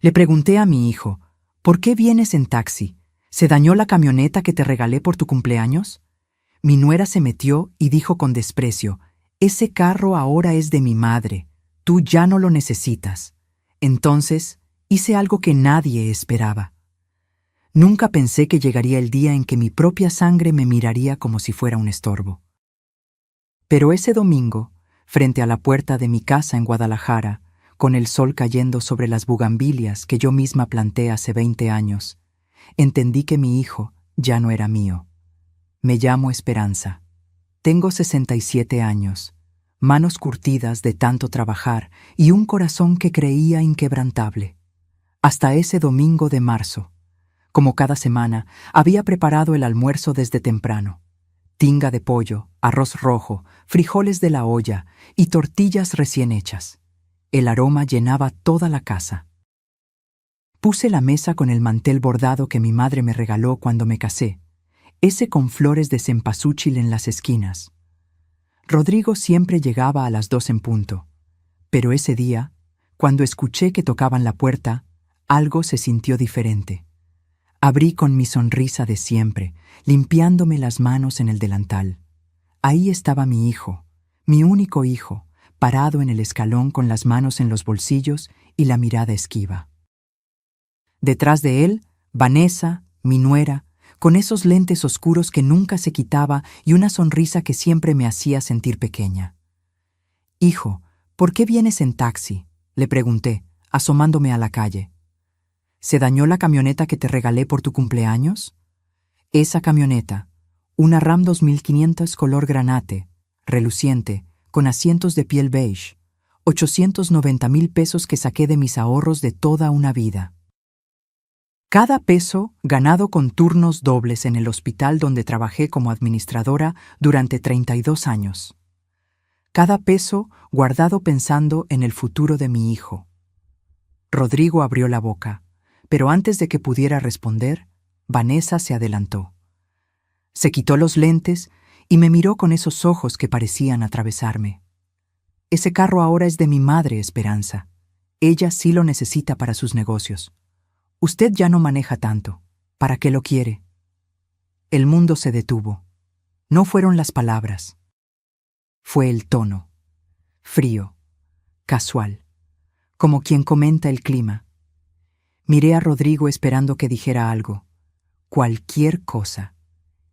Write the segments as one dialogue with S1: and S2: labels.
S1: Le pregunté a mi hijo, ¿por qué vienes en taxi? ¿Se dañó la camioneta que te regalé por tu cumpleaños? Mi nuera se metió y dijo con desprecio, ese carro ahora es de mi madre, tú ya no lo necesitas. Entonces, hice algo que nadie esperaba. Nunca pensé que llegaría el día en que mi propia sangre me miraría como si fuera un estorbo. Pero ese domingo, frente a la puerta de mi casa en Guadalajara, con el sol cayendo sobre las bugambilias que yo misma planté hace 20 años, entendí que mi hijo ya no era mío. Me llamo Esperanza. Tengo 67 años, manos curtidas de tanto trabajar y un corazón que creía inquebrantable. Hasta ese domingo de marzo, como cada semana, había preparado el almuerzo desde temprano. Tinga de pollo, arroz rojo, frijoles de la olla y tortillas recién hechas. El aroma llenaba toda la casa. Puse la mesa con el mantel bordado que mi madre me regaló cuando me casé, ese con flores de cempasúchil en las esquinas. Rodrigo siempre llegaba a las 2 en punto, pero ese día, cuando escuché que tocaban la puerta, algo se sintió diferente. Abrí con mi sonrisa de siempre, limpiándome las manos en el delantal. Ahí estaba mi hijo, mi único hijo, parado en el escalón con las manos en los bolsillos y la mirada esquiva. Detrás de él, Vanessa, mi nuera, con esos lentes oscuros que nunca se quitaba y una sonrisa que siempre me hacía sentir pequeña. «Hijo, ¿por qué vienes en taxi?», le pregunté, asomándome a la calle. «¿Se dañó la camioneta que te regalé por tu cumpleaños?». Esa camioneta, una Ram 2500 color granate, reluciente, con asientos de piel beige, 890,000 pesos que saqué de mis ahorros de toda una vida. Cada peso ganado con turnos dobles en el hospital donde trabajé como administradora durante 32 años. Cada peso guardado pensando en el futuro de mi hijo. Rodrigo abrió la boca, pero antes de que pudiera responder, Vanessa se adelantó. Se quitó los lentes y me miró con esos ojos que parecían atravesarme. Ese carro ahora es de mi madre, Esperanza. Ella sí lo necesita para sus negocios. Usted ya no maneja tanto. ¿Para qué lo quiere? El mundo se detuvo. No fueron las palabras. Fue el tono. Frío, casual, como quien comenta el clima. Miré a Rodrigo esperando que dijera algo, cualquier cosa,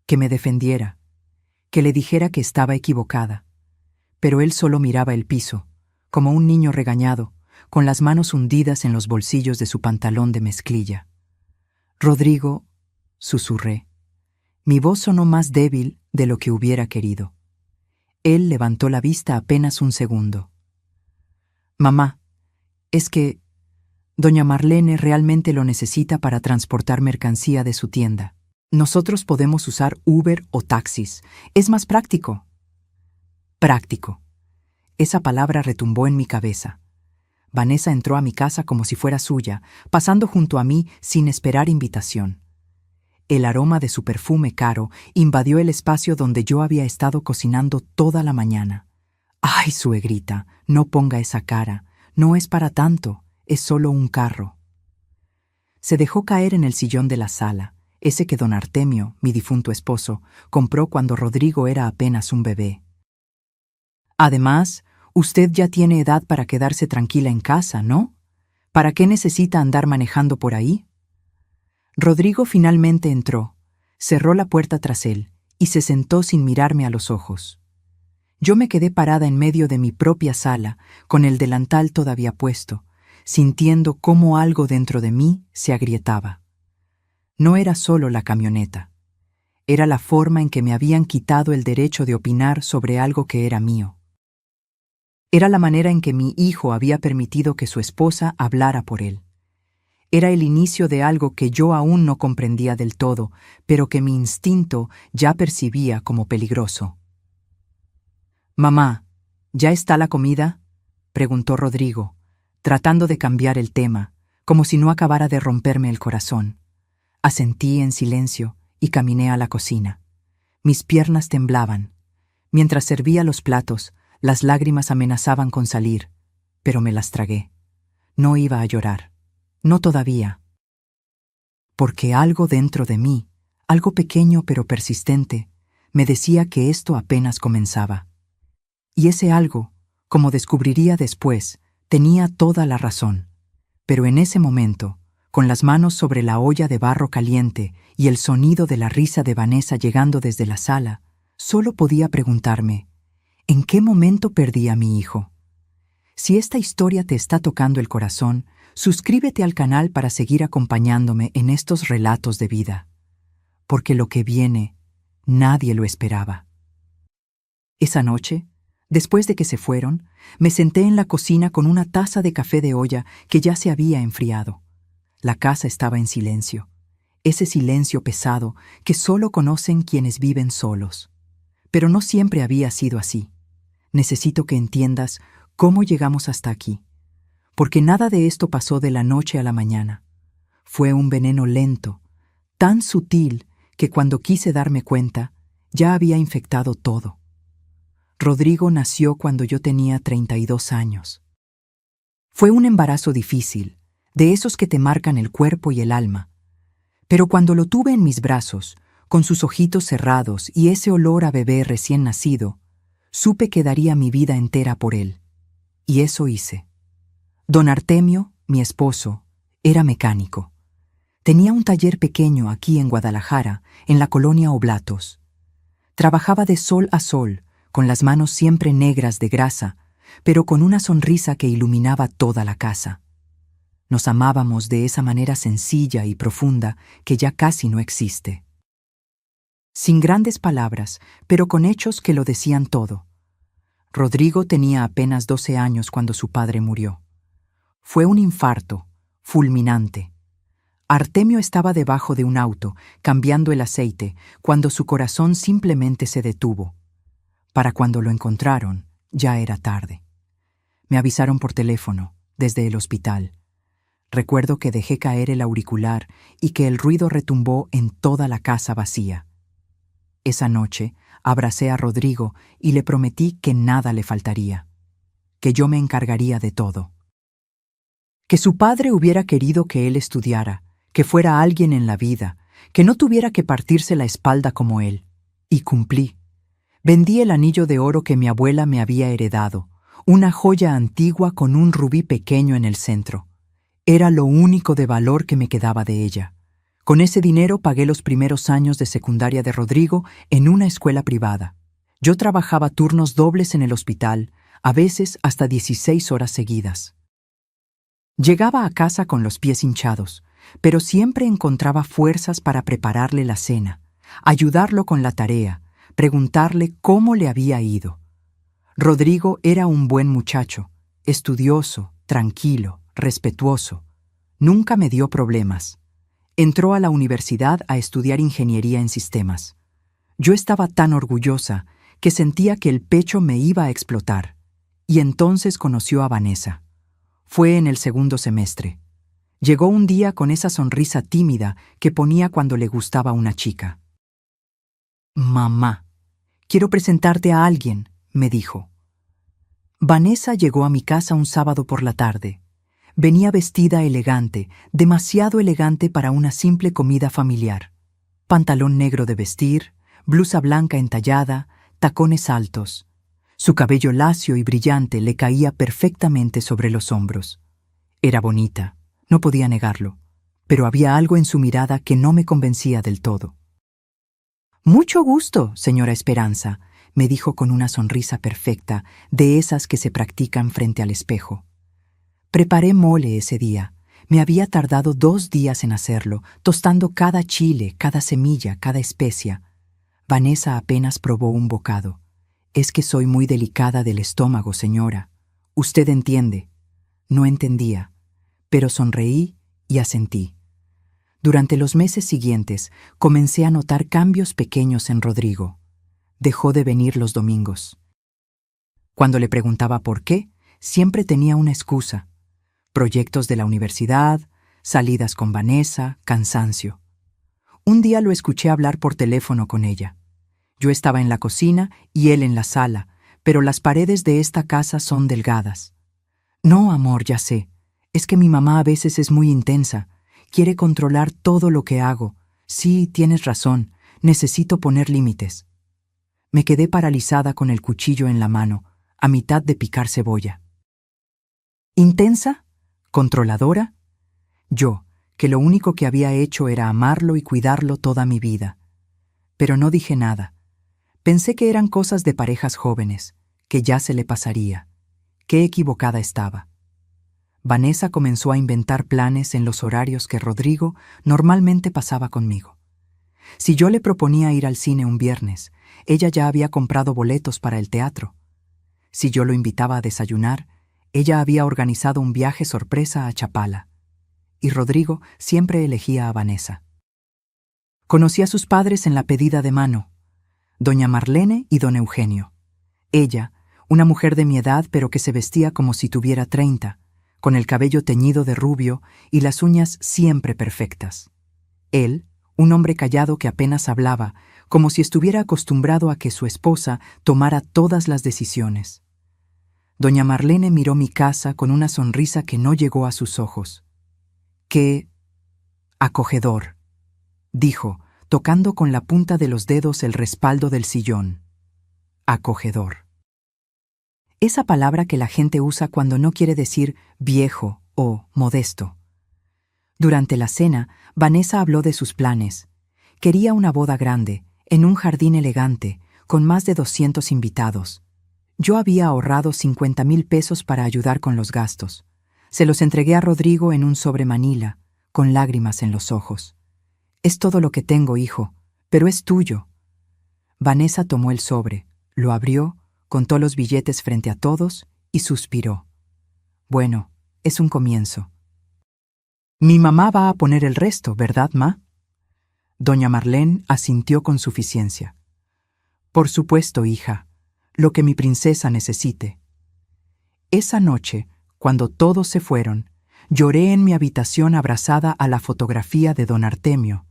S1: que me defendiera, que le dijera que estaba equivocada. Pero él solo miraba el piso, como un niño regañado, con las manos hundidas en los bolsillos de su pantalón de mezclilla. «Rodrigo», susurré. Mi voz sonó más débil de lo que hubiera querido. Él levantó la vista apenas un segundo. «Mamá, es que doña Marlene realmente lo necesita para transportar mercancía de su tienda. Nosotros podemos usar Uber o taxis. Es más práctico». Práctico. Esa palabra retumbó en mi cabeza. Vanessa entró a mi casa como si fuera suya, pasando junto a mí sin esperar invitación. El aroma de su perfume caro invadió el espacio donde yo había estado cocinando toda la mañana. «Ay, suegrita, no ponga esa cara. No es para tanto, es solo un carro». Se dejó caer en el sillón de la sala, ese que don Artemio, mi difunto esposo, compró cuando Rodrigo era apenas un bebé. «Además, usted ya tiene edad para quedarse tranquila en casa, ¿no? ¿Para qué necesita andar manejando por ahí?». Rodrigo finalmente entró, cerró la puerta tras él y se sentó sin mirarme a los ojos. Yo me quedé parada en medio de mi propia sala, con el delantal todavía puesto, sintiendo cómo algo dentro de mí se agrietaba. No era solo la camioneta. Era la forma en que me habían quitado el derecho de opinar sobre algo que era mío. Era la manera en que mi hijo había permitido que su esposa hablara por él. Era el inicio de algo que yo aún no comprendía del todo, pero que mi instinto ya percibía como peligroso. «Mamá, ¿ya está la comida?», preguntó Rodrigo, tratando de cambiar el tema, como si no acabara de romperme el corazón. Asentí en silencio y caminé a la cocina. Mis piernas temblaban. Mientras servía los platos, las lágrimas amenazaban con salir, pero me las tragué. No iba a llorar. No todavía. Porque algo dentro de mí, algo pequeño pero persistente, me decía que esto apenas comenzaba. Y ese algo, como descubriría después, tenía toda la razón. Pero en ese momento, con las manos sobre la olla de barro caliente y el sonido de la risa de Vanessa llegando desde la sala, solo podía preguntarme, ¿en qué momento perdí a mi hijo? Si esta historia te está tocando el corazón, suscríbete al canal para seguir acompañándome en estos relatos de vida. Porque lo que viene, nadie lo esperaba. Esa noche, después de que se fueron, me senté en la cocina con una taza de café de olla que ya se había enfriado. La casa estaba en silencio, ese silencio pesado que solo conocen quienes viven solos. Pero no siempre había sido así. Necesito que entiendas cómo llegamos hasta aquí, porque nada de esto pasó de la noche a la mañana. Fue un veneno lento, tan sutil que cuando quise darme cuenta, ya había infectado todo. Rodrigo nació cuando yo tenía 32 años. Fue un embarazo difícil, de esos que te marcan el cuerpo y el alma. Pero cuando lo tuve en mis brazos, con sus ojitos cerrados y ese olor a bebé recién nacido, supe que daría mi vida entera por él. Y eso hice. Don Artemio, mi esposo, era mecánico. Tenía un taller pequeño aquí en Guadalajara, en la colonia Oblatos. Trabajaba de sol a sol, con las manos siempre negras de grasa, pero con una sonrisa que iluminaba toda la casa. Nos amábamos de esa manera sencilla y profunda que ya casi no existe. Sin grandes palabras, pero con hechos que lo decían todo. Rodrigo tenía apenas 12 años cuando su padre murió. Fue un infarto, fulminante. Artemio estaba debajo de un auto, cambiando el aceite, cuando su corazón simplemente se detuvo. Para cuando lo encontraron, ya era tarde. Me avisaron por teléfono, desde el hospital. Recuerdo que dejé caer el auricular y que el ruido retumbó en toda la casa vacía. Esa noche, abracé a Rodrigo y le prometí que nada le faltaría, que yo me encargaría de todo. Que su padre hubiera querido que él estudiara, que fuera alguien en la vida, que no tuviera que partirse la espalda como él. Y cumplí. Vendí el anillo de oro que mi abuela me había heredado, una joya antigua con un rubí pequeño en el centro. Era lo único de valor que me quedaba de ella. Con ese dinero pagué los primeros años de secundaria de Rodrigo en una escuela privada. Yo trabajaba turnos dobles en el hospital, a veces hasta 16 horas seguidas. Llegaba a casa con los pies hinchados, pero siempre encontraba fuerzas para prepararle la cena, ayudarlo con la tarea, preguntarle cómo le había ido. Rodrigo era un buen muchacho, estudioso, tranquilo, respetuoso. Nunca me dio problemas. Entró a la universidad a estudiar ingeniería en sistemas. Yo estaba tan orgullosa que sentía que el pecho me iba a explotar. Y entonces conoció a Vanessa. Fue en el segundo semestre. Llegó un día con esa sonrisa tímida que ponía cuando le gustaba una chica. «Mamá, quiero presentarte a alguien», me dijo. Vanessa llegó a mi casa un sábado por la tarde. Venía vestida elegante, demasiado elegante para una simple comida familiar. Pantalón negro de vestir, blusa blanca entallada, tacones altos. Su cabello lacio y brillante le caía perfectamente sobre los hombros. Era bonita, no podía negarlo, pero había algo en su mirada que no me convencía del todo. «Mucho gusto, señora Esperanza», me dijo con una sonrisa perfecta, de esas que se practican frente al espejo. Preparé mole ese día. Me había tardado 2 días en hacerlo, tostando cada chile, cada semilla, cada especia. Vanessa apenas probó un bocado. «Es que soy muy delicada del estómago, señora. Usted entiende». No entendía, pero sonreí y asentí. Durante los meses siguientes, comencé a notar cambios pequeños en Rodrigo. Dejó de venir los domingos. Cuando le preguntaba por qué, siempre tenía una excusa. Proyectos de la universidad, salidas con Vanessa, cansancio. Un día lo escuché hablar por teléfono con ella. Yo estaba en la cocina y él en la sala, pero las paredes de esta casa son delgadas. «No, amor, ya sé. Es que mi mamá a veces es muy intensa. Quiere controlar todo lo que hago. Sí, tienes razón. Necesito poner límites. Me quedé paralizada con el cuchillo en la mano, a mitad de picar cebolla. ¿Intensa? ¿Controladora? Yo, que lo único que había hecho era amarlo y cuidarlo toda mi vida. Pero no dije nada. Pensé que eran cosas de parejas jóvenes, que ya se le pasaría. Qué equivocada estaba. Vanessa comenzó a inventar planes en los horarios que Rodrigo normalmente pasaba conmigo. Si yo le proponía ir al cine un viernes, ella ya había comprado boletos para el teatro. Si yo lo invitaba a desayunar, ella había organizado un viaje sorpresa a Chapala. Y Rodrigo siempre elegía a Vanessa. Conocí a sus padres en la pedida de mano, doña Marlene y don Eugenio. Ella, una mujer de mi edad pero que se vestía como si tuviera 30, con el cabello teñido de rubio y las uñas siempre perfectas. Él, un hombre callado que apenas hablaba, como si estuviera acostumbrado a que su esposa tomara todas las decisiones. Doña Marlene miró mi casa con una sonrisa que no llegó a sus ojos. ¡Qué acogedor!, dijo, tocando con la punta de los dedos el respaldo del sillón. Acogedor. Esa palabra que la gente usa cuando no quiere decir viejo o modesto. Durante la cena, Vanessa habló de sus planes. Quería una boda grande, en un jardín elegante, con más de 200 invitados. Yo había ahorrado 50,000 pesos para ayudar con los gastos. Se los entregué a Rodrigo en un sobre manila, con lágrimas en los ojos. «Es todo lo que tengo, hijo, pero es tuyo». Vanessa tomó el sobre, lo abrió, contó los billetes frente a todos y suspiró. «Bueno, es un comienzo». «Mi mamá va a poner el resto, ¿verdad, ma?» Doña Marlene asintió con suficiencia. «Por supuesto, hija, lo que mi princesa necesite». Esa noche, cuando todos se fueron, lloré en mi habitación abrazada a la fotografía de don Artemio.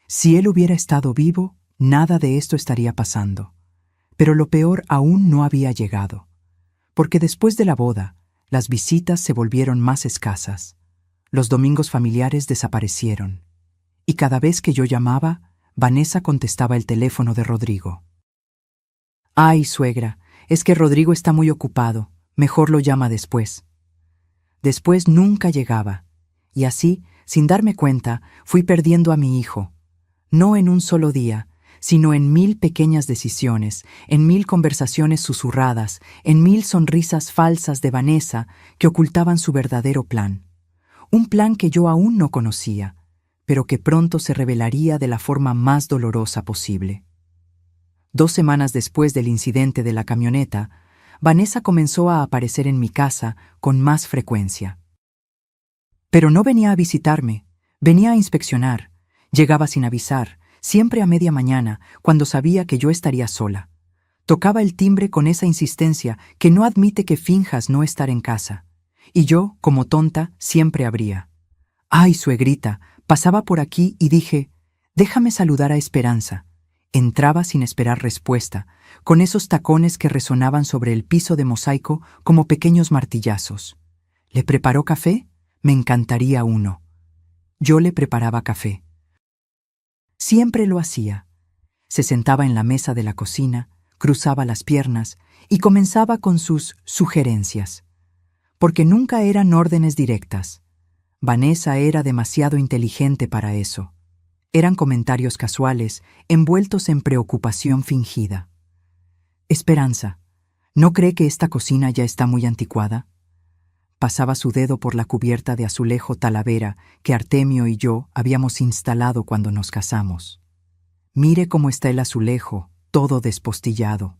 S1: Si él hubiera estado vivo, nada de esto estaría pasando. Pero lo peor aún no había llegado, porque después de la boda, las visitas se volvieron más escasas. Los domingos familiares desaparecieron, y cada vez que yo llamaba, Vanessa contestaba el teléfono de Rodrigo. «Ay, suegra, es que Rodrigo está muy ocupado, mejor lo llama después». Después nunca llegaba, y así, sin darme cuenta, fui perdiendo a mi hijo. No en un solo día, sino en 1000 pequeñas decisiones, en 1000 conversaciones susurradas, en 1000 sonrisas falsas de Vanessa que ocultaban su verdadero plan. Un plan que yo aún no conocía, pero que pronto se revelaría de la forma más dolorosa posible. 2 semanas después del incidente de la camioneta, Vanessa comenzó a aparecer en mi casa con más frecuencia. Pero no venía a visitarme, venía a inspeccionar. Llegaba sin avisar, siempre a media mañana, cuando sabía que yo estaría sola. Tocaba el timbre con esa insistencia que no admite que finjas no estar en casa. Y yo, como tonta, siempre abría. «Ay, suegrita», pasaba por aquí y dije, «Déjame saludar a Esperanza». Entraba sin esperar respuesta, con esos tacones que resonaban sobre el piso de mosaico como pequeños martillazos. ¿Le preparó café? Me encantaría uno. Yo le preparaba café. Siempre lo hacía. Se sentaba en la mesa de la cocina, cruzaba las piernas y comenzaba con sus sugerencias. Porque nunca eran órdenes directas. Vanessa era demasiado inteligente para eso. Eran comentarios casuales, envueltos en preocupación fingida. «Esperanza, ¿no cree que esta cocina ya está muy anticuada?» Pasaba su dedo por la cubierta de azulejo talavera que Artemio y yo habíamos instalado cuando nos casamos. «Mire cómo está el azulejo, todo despostillado.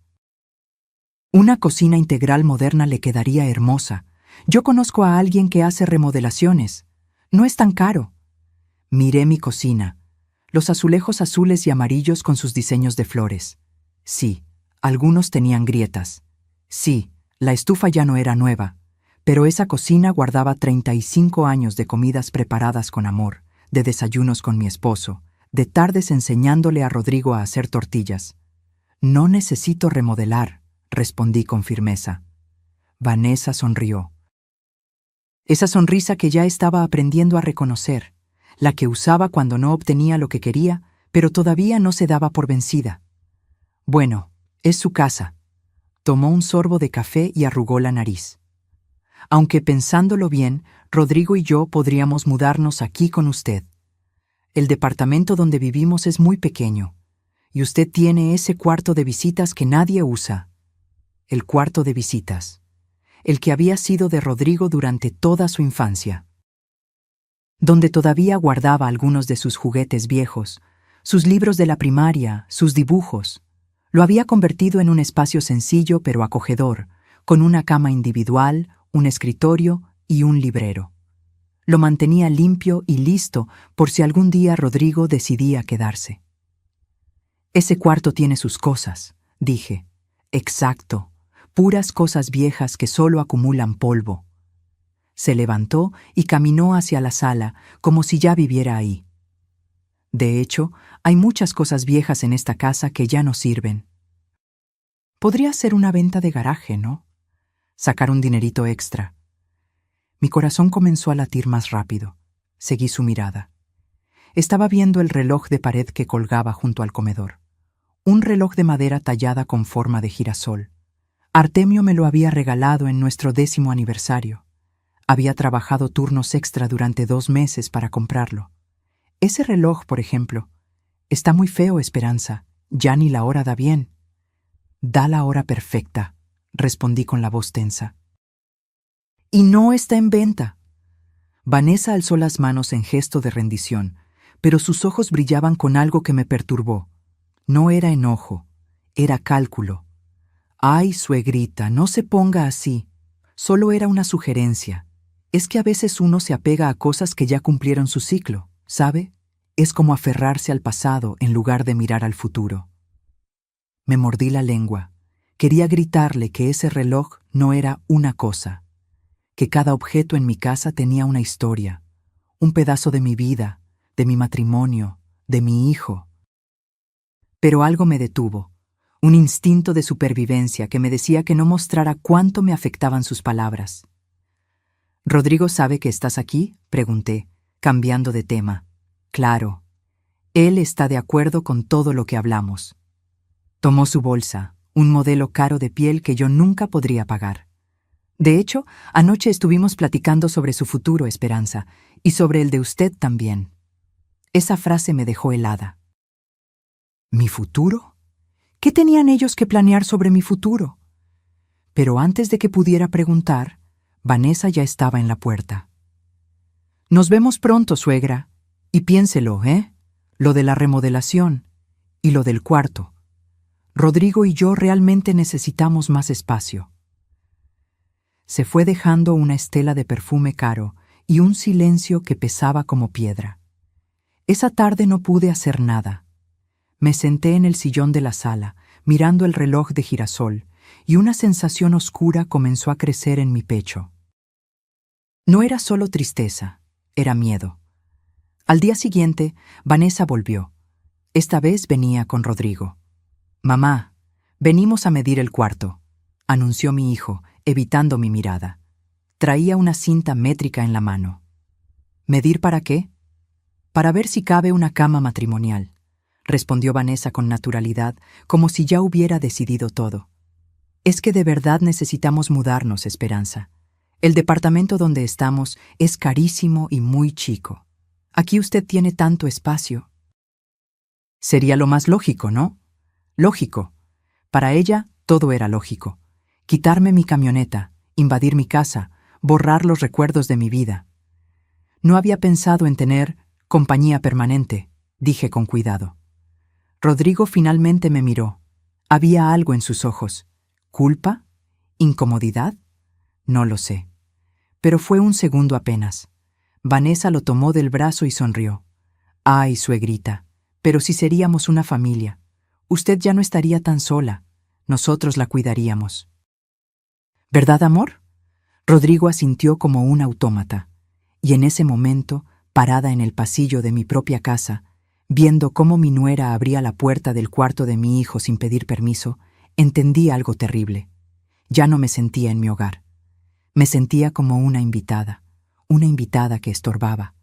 S1: Una cocina integral moderna le quedaría hermosa. Yo conozco a alguien que hace remodelaciones. No es tan caro». Miré mi cocina. Los azulejos azules y amarillos con sus diseños de flores. Sí, algunos tenían grietas. Sí, la estufa ya no era nueva, pero esa cocina guardaba 35 años de comidas preparadas con amor, de desayunos con mi esposo, de tardes enseñándole a Rodrigo a hacer tortillas. «No necesito remodelar», respondí con firmeza. Vanessa sonrió. Esa sonrisa que ya estaba aprendiendo a reconocer, la que usaba cuando no obtenía lo que quería, pero todavía no se daba por vencida. Bueno, es su casa. Tomó un sorbo de café y arrugó la nariz. Aunque pensándolo bien, Rodrigo y yo podríamos mudarnos aquí con usted. El departamento donde vivimos es muy pequeño, y usted tiene ese cuarto de visitas que nadie usa. El cuarto de visitas, el que había sido de Rodrigo durante toda su infancia, donde todavía guardaba algunos de sus juguetes viejos, sus libros de la primaria, sus dibujos. Lo había convertido en un espacio sencillo pero acogedor, con una cama individual, un escritorio y un librero. Lo mantenía limpio y listo por si algún día Rodrigo decidía quedarse. Ese cuarto tiene sus cosas, dije. Exacto, puras cosas viejas que solo acumulan polvo. Se levantó y caminó hacia la sala, como si ya viviera ahí. De hecho, hay muchas cosas viejas en esta casa que ya no sirven. Podría ser una venta de garaje, ¿no? Sacar un dinerito extra. Mi corazón comenzó a latir más rápido. Seguí su mirada. Estaba viendo el reloj de pared que colgaba junto al comedor. Un reloj de madera tallada con forma de girasol. Artemio me lo había regalado en nuestro 10º aniversario. Había trabajado turnos extra durante 2 meses para comprarlo. Ese reloj, por ejemplo, está muy feo, Esperanza. Ya ni la hora da bien. Da la hora perfecta, respondí con la voz tensa. Y no está en venta. Vanessa alzó las manos en gesto de rendición, pero sus ojos brillaban con algo que me perturbó. No era enojo, era cálculo. Ay, suegrita, no se ponga así. Solo era una sugerencia. Es que a veces uno se apega a cosas que ya cumplieron su ciclo, ¿sabe? Es como aferrarse al pasado en lugar de mirar al futuro. Me mordí la lengua. Quería gritarle que ese reloj no era una cosa, que cada objeto en mi casa tenía una historia, un pedazo de mi vida, de mi matrimonio, de mi hijo. Pero algo me detuvo, un instinto de supervivencia que me decía que no mostrara cuánto me afectaban sus palabras. ¿Rodrigo sabe que estás aquí?, pregunté, cambiando de tema. Claro. Él está de acuerdo con todo lo que hablamos. Tomó su bolsa, un modelo caro de piel que yo nunca podría pagar. De hecho, anoche estuvimos platicando sobre su futuro, Esperanza, y sobre el de usted también. Esa frase me dejó helada. ¿Mi futuro? ¿Qué tenían ellos que planear sobre mi futuro? Pero antes de que pudiera preguntar, Vanessa ya estaba en la puerta. Nos vemos pronto, suegra. Y piénselo, ¿eh? Lo de la remodelación y lo del cuarto. Rodrigo y yo realmente necesitamos más espacio. Se fue dejando una estela de perfume caro y un silencio que pesaba como piedra. Esa tarde no pude hacer nada. Me senté en el sillón de la sala, mirando el reloj de girasol, y una sensación oscura comenzó a crecer en mi pecho. No era solo tristeza, era miedo. Al día siguiente, Vanessa volvió. Esta vez venía con Rodrigo. «Mamá, venimos a medir el cuarto», anunció mi hijo, evitando mi mirada. Traía una cinta métrica en la mano. ¿Medir para qué? Para ver si cabe una cama matrimonial, respondió Vanessa con naturalidad, como si ya hubiera decidido todo. Es que de verdad necesitamos mudarnos, Esperanza. El departamento donde estamos es carísimo y muy chico. Aquí usted tiene tanto espacio. Sería lo más lógico, ¿no? Lógico. Para ella, todo era lógico. Quitarme mi camioneta, invadir mi casa, borrar los recuerdos de mi vida. No había pensado en tener compañía permanente, dije con cuidado. Rodrigo finalmente me miró. Había algo en sus ojos. ¿Culpa? ¿Incomodidad? No lo sé. Pero fue un segundo apenas. Vanessa lo tomó del brazo y sonrió. Ay, suegrita, pero si seríamos una familia. Usted ya no estaría tan sola. Nosotros la cuidaríamos. ¿Verdad, amor? Rodrigo asintió como un autómata. Y en ese momento, parada en el pasillo de mi propia casa, viendo cómo mi nuera abría la puerta del cuarto de mi hijo sin pedir permiso, entendí algo terrible. Ya no me sentía en mi hogar. Me sentía como una invitada, una invitada que estorbaba.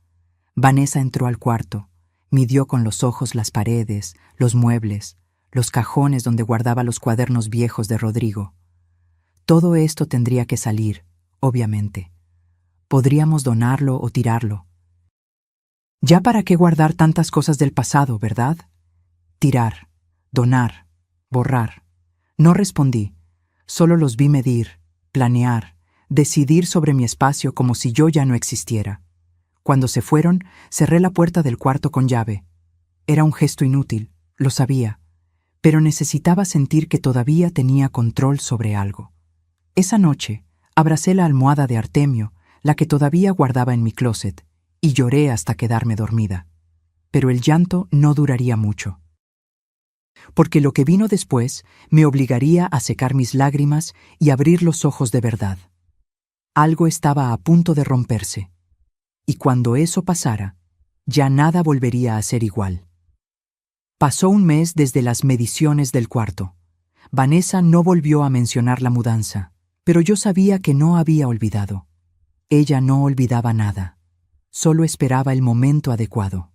S1: Vanessa entró al cuarto, midió con los ojos las paredes, los muebles, los cajones donde guardaba los cuadernos viejos de Rodrigo. Todo esto tendría que salir, obviamente. Podríamos donarlo o tirarlo. ¿Ya para qué guardar tantas cosas del pasado, verdad? Tirar, donar, borrar. No respondí, solo los vi medir, planear, decidir sobre mi espacio como si yo ya no existiera. Cuando se fueron, cerré la puerta del cuarto con llave. Era un gesto inútil, lo sabía, pero necesitaba sentir que todavía tenía control sobre algo. Esa noche, abracé la almohada de Artemio, la que todavía guardaba en mi closet, y lloré hasta quedarme dormida. Pero el llanto no duraría mucho. Porque lo que vino después me obligaría a secar mis lágrimas y abrir los ojos de verdad. Algo estaba a punto de romperse. Y cuando eso pasara, ya nada volvería a ser igual. Pasó un mes desde las mediciones del cuarto. Vanessa no volvió a mencionar la mudanza, pero yo sabía que no había olvidado. Ella no olvidaba nada, solo esperaba el momento adecuado.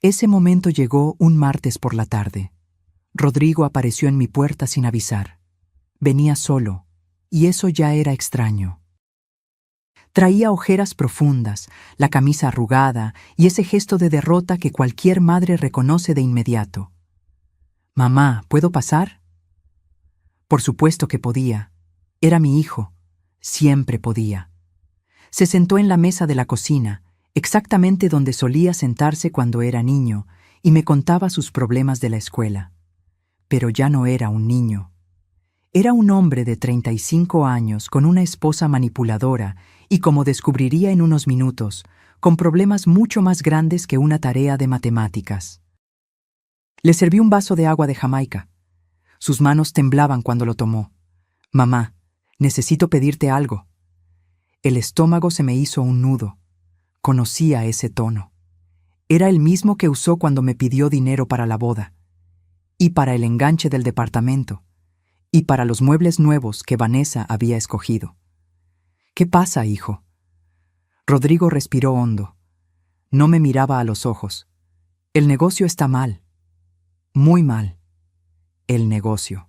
S1: Ese momento llegó un martes por la tarde. Rodrigo apareció en mi puerta sin avisar. Venía solo, y eso ya era extraño. Traía ojeras profundas, la camisa arrugada y ese gesto de derrota que cualquier madre reconoce de inmediato. «Mamá, ¿puedo pasar?» Por supuesto que podía. Era mi hijo. Siempre podía. Se sentó en la mesa de la cocina, exactamente donde solía sentarse cuando era niño, y me contaba sus problemas de la escuela. Pero ya no era un niño. Era un hombre de 35 años con una esposa manipuladora y, como descubriría en unos minutos, con problemas mucho más grandes que una tarea de matemáticas. Le serví un vaso de agua de Jamaica. Sus manos temblaban cuando lo tomó. «Mamá, necesito pedirte algo». El estómago se me hizo un nudo. Conocía ese tono. Era el mismo que usó cuando me pidió dinero para la boda, y para el enganche del departamento, y para los muebles nuevos que Vanessa había escogido. «¿Qué pasa, hijo?» Rodrigo respiró hondo. No me miraba a los ojos. «El negocio está mal. Muy mal. El negocio».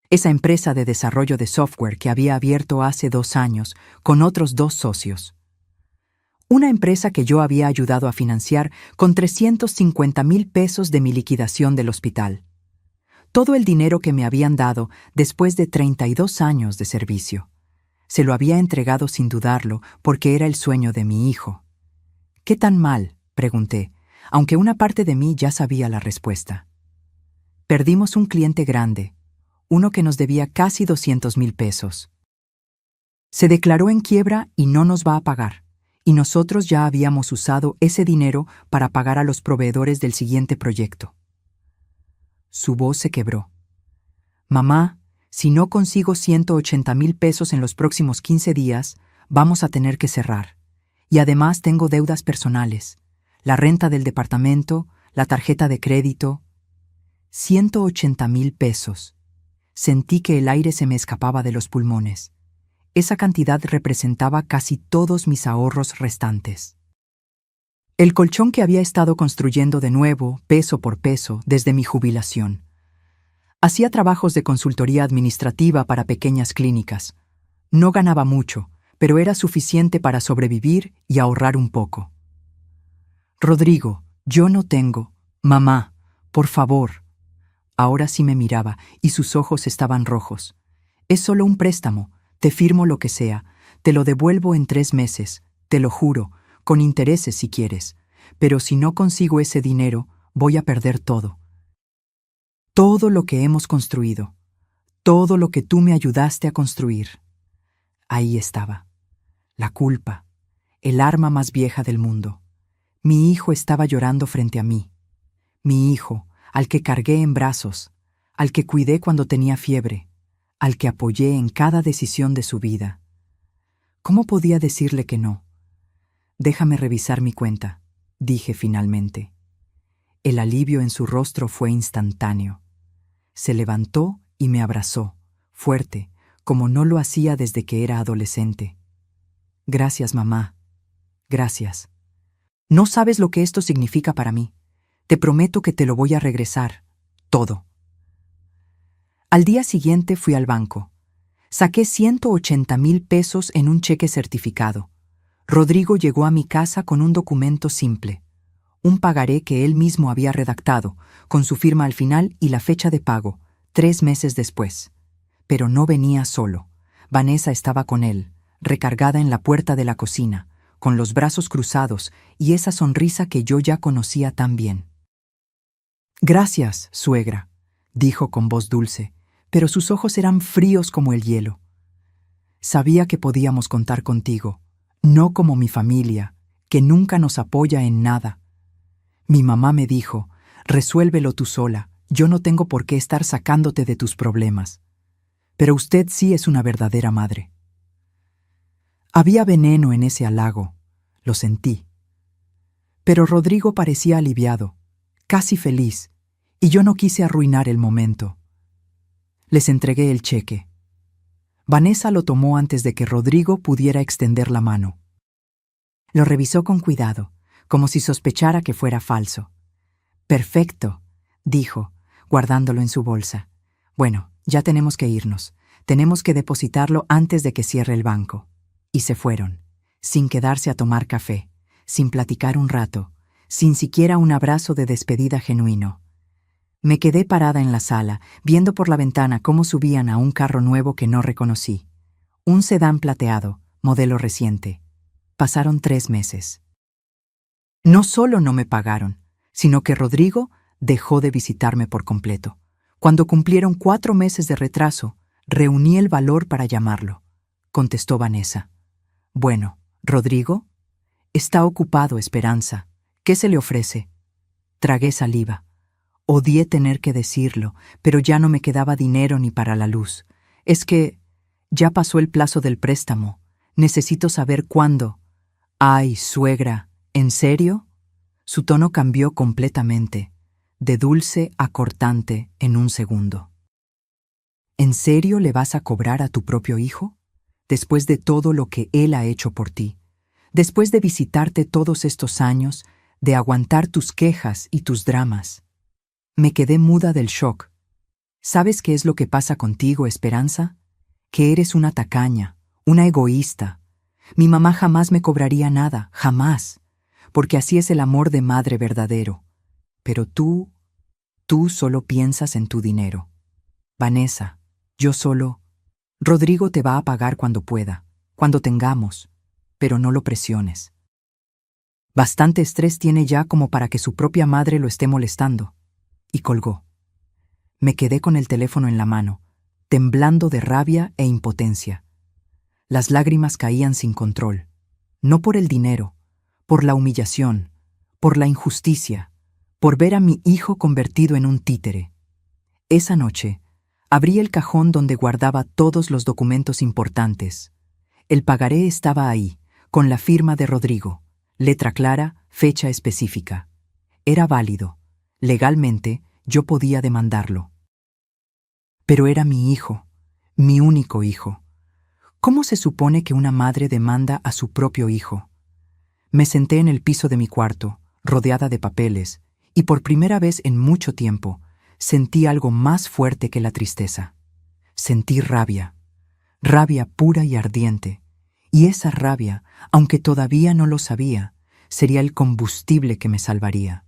S1: Esa empresa de desarrollo de software que había abierto hace 2 años con otros 2 socios. Una empresa que yo había ayudado a financiar con 350,000 pesos de mi liquidación del hospital. Todo el dinero que me habían dado después de 32 años de servicio. Se lo había entregado sin dudarlo porque era el sueño de mi hijo. «¿Qué tan mal?», pregunté, aunque una parte de mí ya sabía la respuesta. Perdimos un cliente grande, uno que nos debía casi 200,000 pesos. Se declaró en quiebra y no nos va a pagar, y nosotros ya habíamos usado ese dinero para pagar a los proveedores del siguiente proyecto. Su voz se quebró. «Mamá, si no consigo 180,000 pesos en los próximos 15 días, vamos a tener que cerrar. Y además tengo deudas personales, la renta del departamento, la tarjeta de crédito». 180,000 pesos. Sentí que el aire se me escapaba de los pulmones. Esa cantidad representaba casi todos mis ahorros restantes. El colchón que había estado construyendo de nuevo, peso por peso, desde mi jubilación. Hacía trabajos de consultoría administrativa para pequeñas clínicas. No ganaba mucho, pero era suficiente para sobrevivir y ahorrar un poco. «Rodrigo, yo no tengo. Mamá, por favor». Ahora sí me miraba y sus ojos estaban rojos. «Es solo un préstamo. Te firmo lo que sea. Te lo devuelvo en 3 meses. Te lo juro, con intereses si quieres. Pero si no consigo ese dinero, voy a perder todo. Todo lo que hemos construido. Todo lo que tú me ayudaste a construir». Ahí estaba. La culpa. El arma más vieja del mundo. Mi hijo estaba llorando frente a mí. Mi hijo, al que cargué en brazos, al que cuidé cuando tenía fiebre, al que apoyé en cada decisión de su vida. ¿Cómo podía decirle que no? «Déjame revisar mi cuenta», dije finalmente. El alivio en su rostro fue instantáneo. Se levantó y me abrazó, fuerte, como no lo hacía desde que era adolescente. Gracias, mamá. Gracias. No sabes lo que esto significa para mí. Te prometo que te lo voy a regresar. Todo. Al día siguiente fui al banco. Saqué 180,000 pesos en un cheque certificado. Rodrigo llegó a mi casa con un documento simple. Un pagaré que él mismo había redactado, con su firma al final y la fecha de pago, 3 meses después. Pero no venía solo. Vanessa estaba con él, recargada en la puerta de la cocina, con los brazos cruzados y esa sonrisa que yo ya conocía tan bien. «Gracias, suegra», dijo con voz dulce, pero sus ojos eran fríos como el hielo. «Sabía que podíamos contar contigo, no como mi familia, que nunca nos apoya en nada. Mi mamá me dijo, resuélvelo tú sola, yo no tengo por qué estar sacándote de tus problemas. Pero usted sí es una verdadera madre». Había veneno en ese halago, lo sentí. Pero Rodrigo parecía aliviado, casi feliz, y yo no quise arruinar el momento. Les entregué el cheque. Vanessa lo tomó antes de que Rodrigo pudiera extender la mano. Lo revisó con cuidado, como si sospechara que fuera falso. «Perfecto», dijo, guardándolo en su bolsa. «Bueno, ya tenemos que irnos. Tenemos que depositarlo antes de que cierre el banco». Y se fueron, sin quedarse a tomar café, sin platicar un rato, sin siquiera un abrazo de despedida genuino. Me quedé parada en la sala, viendo por la ventana cómo subían a un carro nuevo que no reconocí. Un sedán plateado, modelo reciente. Pasaron 3 meses. No solo no me pagaron, sino que Rodrigo dejó de visitarme por completo. Cuando cumplieron 4 meses de retraso, reuní el valor para llamarlo. Contestó Vanessa. «Bueno, Rodrigo, está ocupado, Esperanza. ¿Qué se le ofrece?» Tragué saliva. Odié tener que decirlo, pero ya no me quedaba dinero ni para la luz. Es que ya pasó el plazo del préstamo. Necesito saber cuándo. «Ay, suegra, ¿en serio?» Su tono cambió completamente, de dulce a cortante en un segundo. «¿En serio le vas a cobrar a tu propio hijo? Después de todo lo que él ha hecho por ti, después de visitarte todos estos años, de aguantar tus quejas y tus dramas». Me quedé muda del shock. ¿Sabes qué es lo que pasa contigo, Esperanza? Que eres una tacaña, una egoísta. Mi mamá jamás me cobraría nada, jamás, porque así es el amor de madre verdadero. Pero tú solo piensas en tu dinero. Vanessa, yo solo... Rodrigo te va a pagar cuando pueda, cuando tengamos, pero no lo presiones. Bastante estrés tiene ya como para que su propia madre lo esté molestando. Y colgó. Me quedé con el teléfono en la mano, temblando de rabia e impotencia. Las lágrimas caían sin control, no por el dinero, por la humillación, por la injusticia, por ver a mi hijo convertido en un títere. Esa noche, abrí el cajón donde guardaba todos los documentos importantes. El pagaré estaba ahí, con la firma de Rodrigo, letra clara, fecha específica. Era válido. Legalmente, yo podía demandarlo. Pero era mi hijo, mi único hijo. ¿Cómo se supone que una madre demanda a su propio hijo? Me senté en el piso de mi cuarto, rodeada de papeles, y por primera vez en mucho tiempo, sentí algo más fuerte que la tristeza. Sentí rabia, rabia pura y ardiente, y esa rabia, aunque todavía no lo sabía, sería el combustible que me salvaría.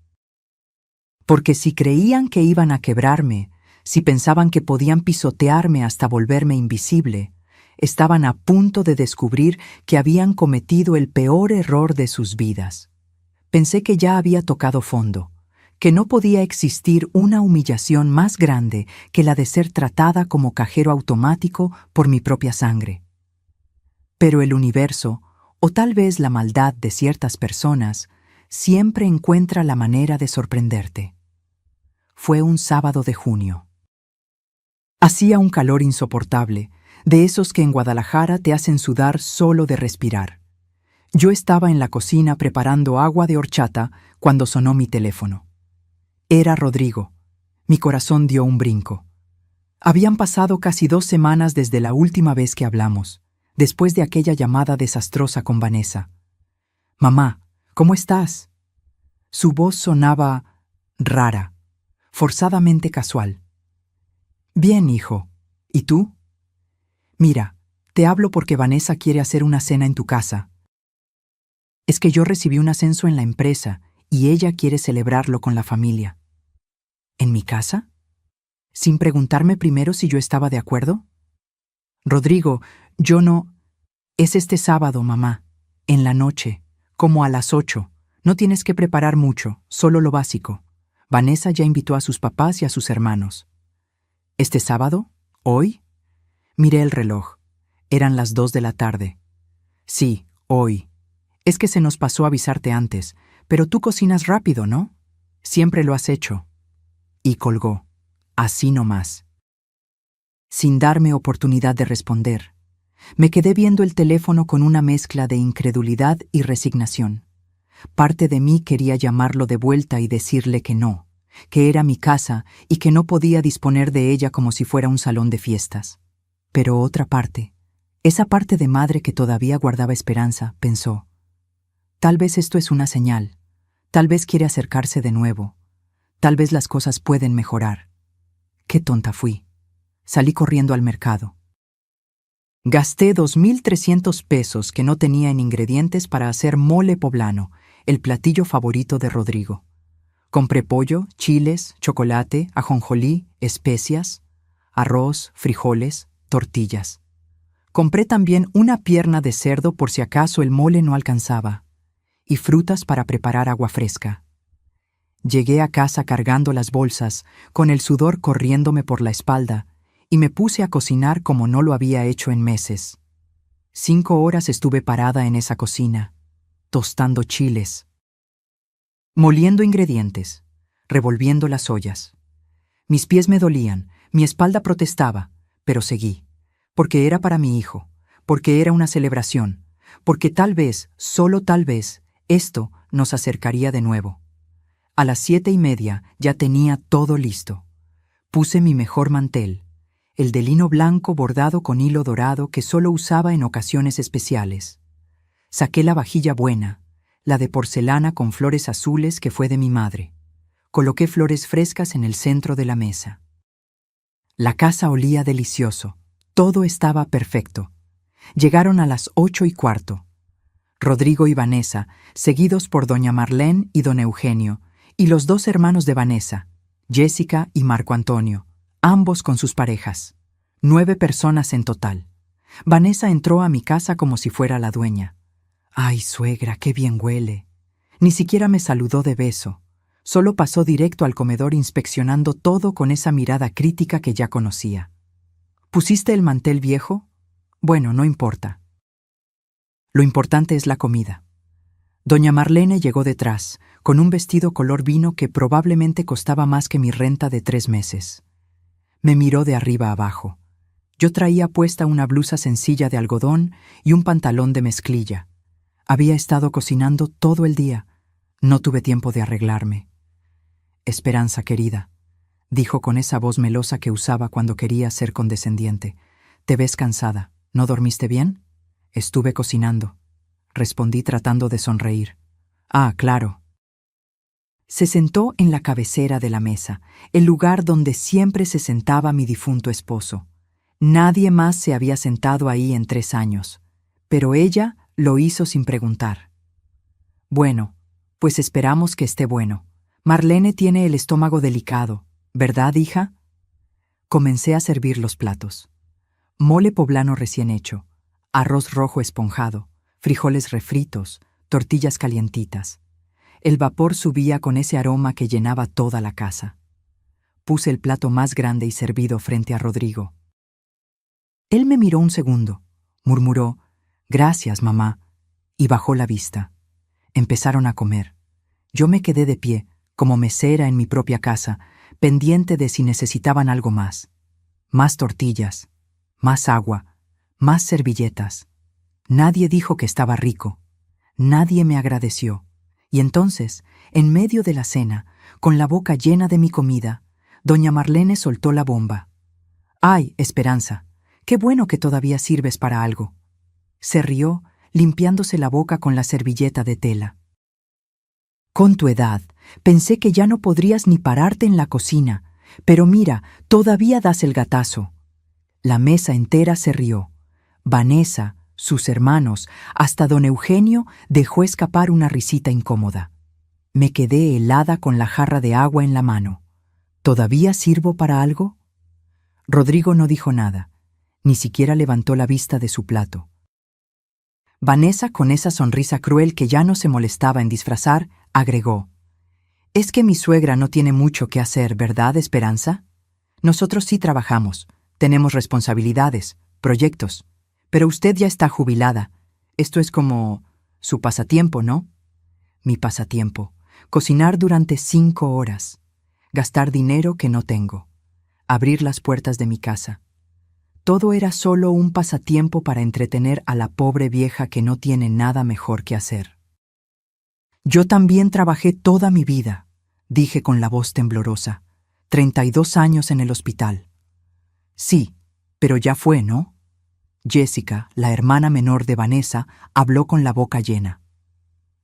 S1: Porque si creían que iban a quebrarme, si pensaban que podían pisotearme hasta volverme invisible, estaban a punto de descubrir que habían cometido el peor error de sus vidas. Pensé que ya había tocado fondo, que no podía existir una humillación más grande que la de ser tratada como cajero automático por mi propia sangre. Pero el universo, o tal vez la maldad de ciertas personas, siempre encuentra la manera de sorprenderte. Fue un sábado de junio. Hacía un calor insoportable, de esos que en Guadalajara te hacen sudar solo de respirar. Yo estaba en la cocina preparando agua de horchata cuando sonó mi teléfono. Era Rodrigo. Mi corazón dio un brinco. Habían pasado casi 2 semanas desde la última vez que hablamos, después de aquella llamada desastrosa con Vanessa. «Mamá, ¿cómo estás?» Su voz sonaba rara, forzadamente casual. «Bien, hijo. ¿Y tú?» «Mira, te hablo porque Vanessa quiere hacer una cena en tu casa. Es que yo recibí un ascenso en la empresa y ella quiere celebrarlo con la familia». «¿En mi casa? ¿Sin preguntarme primero si yo estaba de acuerdo?» «Rodrigo, yo no...» «Es este sábado, mamá, en la noche, como a las 8. No tienes que preparar mucho, solo lo básico. Vanessa ya invitó a sus papás y a sus hermanos». «¿Este sábado? ¿Hoy?» Miré el reloj. Eran las 2 de la tarde. «Sí, hoy. Es que se nos pasó avisarte antes, pero tú cocinas rápido, ¿no? Siempre lo has hecho». Y colgó, así nomás. Sin darme oportunidad de responder, me quedé viendo el teléfono con una mezcla de incredulidad y resignación. Parte de mí quería llamarlo de vuelta y decirle que no, que era mi casa y que no podía disponer de ella como si fuera un salón de fiestas. Pero otra parte, esa parte de madre que todavía guardaba esperanza, pensó: tal vez esto es una señal, tal vez quiere acercarse de nuevo, tal vez las cosas pueden mejorar. Qué tonta fui. Salí corriendo al mercado. Gasté 2.300 pesos que no tenía en ingredientes para hacer mole poblano, el platillo favorito de Rodrigo. Compré pollo, chiles, chocolate, ajonjolí, especias, arroz, frijoles, tortillas. Compré también una pierna de cerdo por si acaso el mole no alcanzaba, y frutas para preparar agua fresca. Llegué a casa cargando las bolsas, con el sudor corriéndome por la espalda, y me puse a cocinar como no lo había hecho en meses. 5 horas estuve parada en esa cocina, tostando chiles, moliendo ingredientes, revolviendo las ollas. Mis pies me dolían, mi espalda protestaba, pero seguí, porque era para mi hijo, porque era una celebración, porque tal vez, solo tal vez, esto nos acercaría de nuevo. A las 7:30 ya tenía todo listo. Puse mi mejor mantel, el de lino blanco bordado con hilo dorado que solo usaba en ocasiones especiales. Saqué la vajilla buena, la de porcelana con flores azules que fue de mi madre. Coloqué flores frescas en el centro de la mesa. La casa olía delicioso. Todo estaba perfecto. Llegaron a las 8:15. Rodrigo y Vanessa, seguidos por doña Marlene y don Eugenio, y los 2 hermanos de Vanessa, Jessica y Marco Antonio, ambos con sus parejas. 9 personas en total. Vanessa entró a mi casa como si fuera la dueña. «Ay, suegra, qué bien huele». Ni siquiera me saludó de beso. Solo pasó directo al comedor inspeccionando todo con esa mirada crítica que ya conocía. «¿Pusiste el mantel viejo? Bueno, no importa. Lo importante es la comida». Doña Marlene llegó detrás, con un vestido color vino que probablemente costaba más que mi renta de 3 meses. Me miró de arriba a abajo. Yo traía puesta una blusa sencilla de algodón y un pantalón de mezclilla. Había estado cocinando todo el día. No tuve tiempo de arreglarme. «Esperanza, querida», dijo con esa voz melosa que usaba cuando quería ser condescendiente. «Te ves cansada. ¿No dormiste bien?» «Estuve cocinando», respondí tratando de sonreír. «Ah, claro». Se sentó en la cabecera de la mesa, el lugar donde siempre se sentaba mi difunto esposo. Nadie más se había sentado ahí en 3 años, pero ella lo hizo sin preguntar. «Bueno, pues esperamos que esté bueno. Marlene tiene el estómago delicado, ¿verdad, hija?» Comencé a servir los platos. Mole poblano recién hecho, arroz rojo esponjado, frijoles refritos, tortillas calientitas. El vapor subía con ese aroma que llenaba toda la casa. Puse el plato más grande y servido frente a Rodrigo. Él me miró un segundo, murmuró: «Gracias, mamá», y bajó la vista. Empezaron a comer. Yo me quedé de pie, como mesera en mi propia casa, pendiente de si necesitaban algo más. Más tortillas, más agua, más servilletas. Nadie dijo que estaba rico. Nadie me agradeció. Y entonces, en medio de la cena, con la boca llena de mi comida, doña Marlene soltó la bomba. «Ay, Esperanza, qué bueno que todavía sirves para algo». Se rió, limpiándose la boca con la servilleta de tela. Con tu edad, pensé que ya no podrías ni pararte en la cocina, pero mira, todavía das el gatazo. La mesa entera se rió. Vanessa, sus hermanos, hasta don Eugenio dejó escapar una risita incómoda. Me quedé helada con la jarra de agua en la mano. ¿Todavía sirvo para algo? Rodrigo no dijo nada, ni siquiera levantó la vista de su plato. Vanessa, con esa sonrisa cruel que ya no se molestaba en disfrazar, agregó: «Es que mi suegra no tiene mucho que hacer, ¿verdad, Esperanza? Nosotros sí trabajamos, tenemos responsabilidades, proyectos, pero usted ya está jubilada. Esto es como su pasatiempo, ¿no?» Mi pasatiempo: cocinar durante 5 horas, gastar dinero que no tengo, abrir las puertas de mi casa. Todo era solo un pasatiempo para entretener a la pobre vieja que no tiene nada mejor que hacer. «Yo también trabajé toda mi vida», dije con la voz temblorosa. 32 años en el hospital. «Sí, pero ya fue, ¿no?». Jessica, la hermana menor de Vanessa, habló con la boca llena.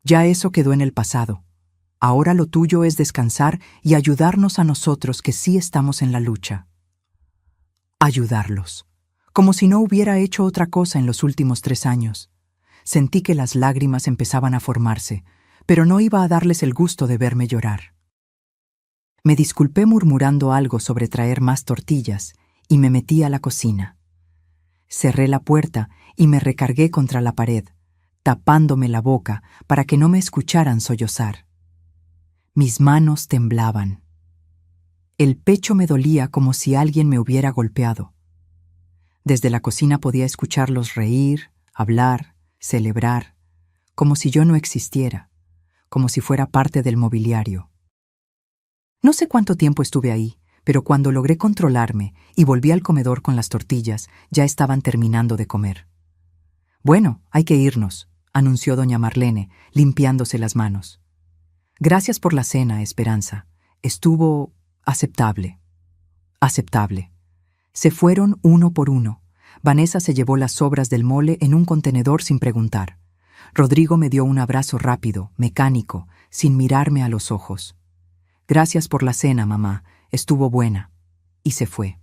S1: «Ya eso quedó en el pasado. Ahora lo tuyo es descansar y ayudarnos a nosotros que sí estamos en la lucha». Ayudarlos. Como si no hubiera hecho otra cosa en los últimos 3 años. Sentí que las lágrimas empezaban a formarse, pero no iba a darles el gusto de verme llorar. Me disculpé murmurando algo sobre traer más tortillas y me metí a la cocina. Cerré la puerta y me recargué contra la pared, tapándome la boca para que no me escucharan sollozar. Mis manos temblaban. El pecho me dolía como si alguien me hubiera golpeado. Desde la cocina podía escucharlos reír, hablar, celebrar, como si yo no existiera, como si fuera parte del mobiliario. No sé cuánto tiempo estuve ahí, pero cuando logré controlarme y volví al comedor con las tortillas, ya estaban terminando de comer. «Bueno, hay que irnos», anunció doña Marlene, limpiándose las manos. «Gracias por la cena, Esperanza. Estuvo aceptable». Aceptable. Se fueron uno por uno. Vanessa se llevó las sobras del mole en un contenedor sin preguntar. Rodrigo me dio un abrazo rápido, mecánico, sin mirarme a los ojos. «Gracias por la cena, mamá. Estuvo buena». Y se fue.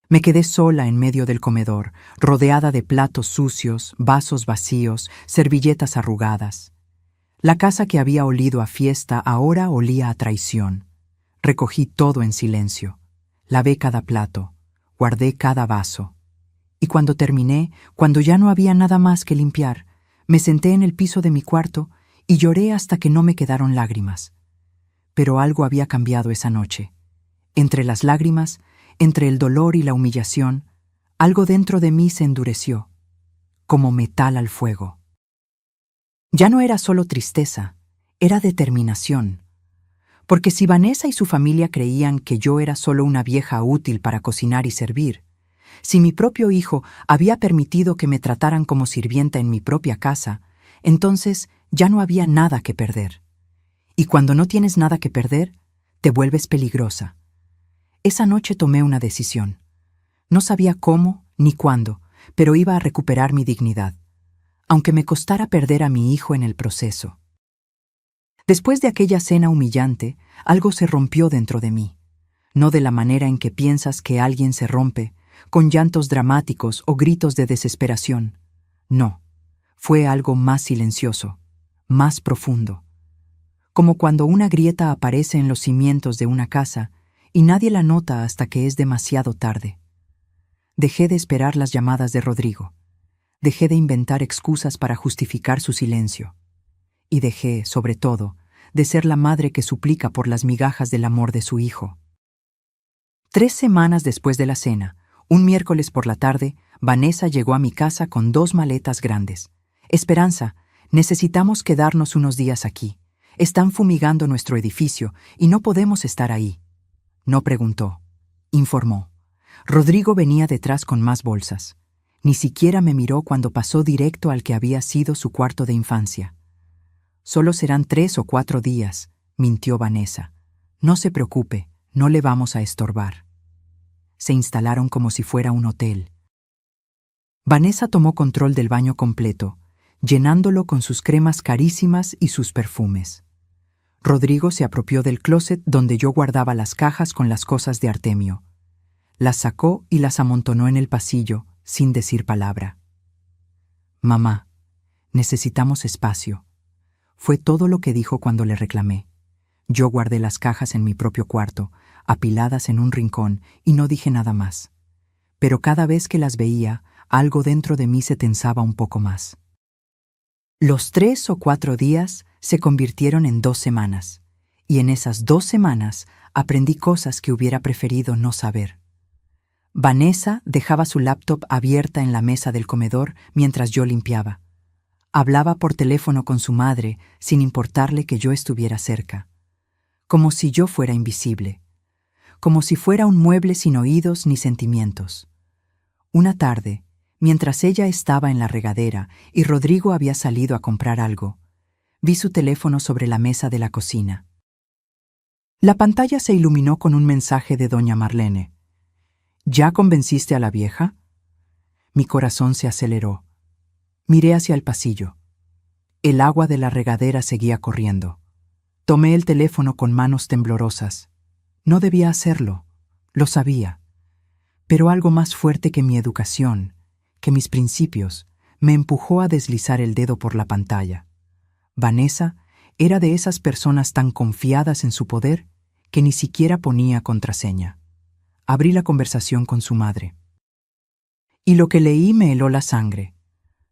S1: Me quedé sola en medio del comedor, rodeada de platos sucios, vasos vacíos, servilletas arrugadas. La casa que había olido a fiesta ahora olía a traición. Recogí todo en silencio. Lavé cada plato, guardé cada vaso. Y cuando terminé, cuando ya no había nada más que limpiar, me senté en el piso de mi cuarto y lloré hasta que no me quedaron lágrimas. Pero algo había cambiado esa noche. Entre las lágrimas, entre el dolor y la humillación, algo dentro de mí se endureció, como metal al fuego. Ya no era solo tristeza, era determinación. Porque si Vanessa y su familia creían que yo era solo una vieja útil para cocinar y servir, si mi propio hijo había permitido que me trataran como sirvienta en mi propia casa, entonces ya no había nada que perder. Y cuando no tienes nada que perder, te vuelves peligrosa. Esa noche tomé una decisión. No sabía cómo ni cuándo, pero iba a recuperar mi dignidad, aunque me costara perder a mi hijo en el proceso. Después de aquella cena humillante, algo se rompió dentro de mí. No de la manera en que piensas que alguien se rompe, con llantos dramáticos o gritos de desesperación. No, fue algo más silencioso, más profundo. Como cuando una grieta aparece en los cimientos de una casa y nadie la nota hasta que es demasiado tarde. Dejé de esperar las llamadas de Rodrigo. Dejé de inventar excusas para justificar su silencio. Y dejé, sobre todo, de ser la madre que suplica por las migajas del amor de su hijo. 3 semanas después de la cena, un miércoles por la tarde, Vanessa llegó a mi casa con 2 maletas grandes. «Esperanza, necesitamos quedarnos unos días aquí. Están fumigando nuestro edificio y no podemos estar ahí». No preguntó, informó. Rodrigo venía detrás con más bolsas. Ni siquiera me miró cuando pasó directo al que había sido su cuarto de infancia. «Solo serán 3 o 4 días», mintió Vanessa. «No se preocupe, no le vamos a estorbar». Se instalaron como si fuera un hotel. Vanessa tomó control del baño completo, llenándolo con sus cremas carísimas y sus perfumes. Rodrigo se apropió del closet donde yo guardaba las cajas con las cosas de Artemio. Las sacó y las amontonó en el pasillo, sin decir palabra. «Mamá, necesitamos espacio», fue todo lo que dijo cuando le reclamé. Yo guardé las cajas en mi propio cuarto, apiladas en un rincón, y no dije nada más. Pero cada vez que las veía, algo dentro de mí se tensaba un poco más. Los 3 o 4 días se convirtieron en 2 semanas, y en esas 2 semanas aprendí cosas que hubiera preferido no saber. Vanessa dejaba su laptop abierta en la mesa del comedor mientras yo limpiaba. Hablaba por teléfono con su madre sin importarle que yo estuviera cerca. Como si yo fuera invisible. Como si fuera un mueble sin oídos ni sentimientos. Una tarde, mientras ella estaba en la regadera y Rodrigo había salido a comprar algo, vi su teléfono sobre la mesa de la cocina. La pantalla se iluminó con un mensaje de doña Marlene. «¿Ya convenciste a la vieja?» Mi corazón se aceleró. Miré hacia el pasillo. El agua de la regadera seguía corriendo. Tomé el teléfono con manos temblorosas. No debía hacerlo, lo sabía. Pero algo más fuerte que mi educación, que mis principios, me empujó a deslizar el dedo por la pantalla. Vanessa era de esas personas tan confiadas en su poder que ni siquiera ponía contraseña. Abrí la conversación con su madre. Y lo que leí me heló la sangre.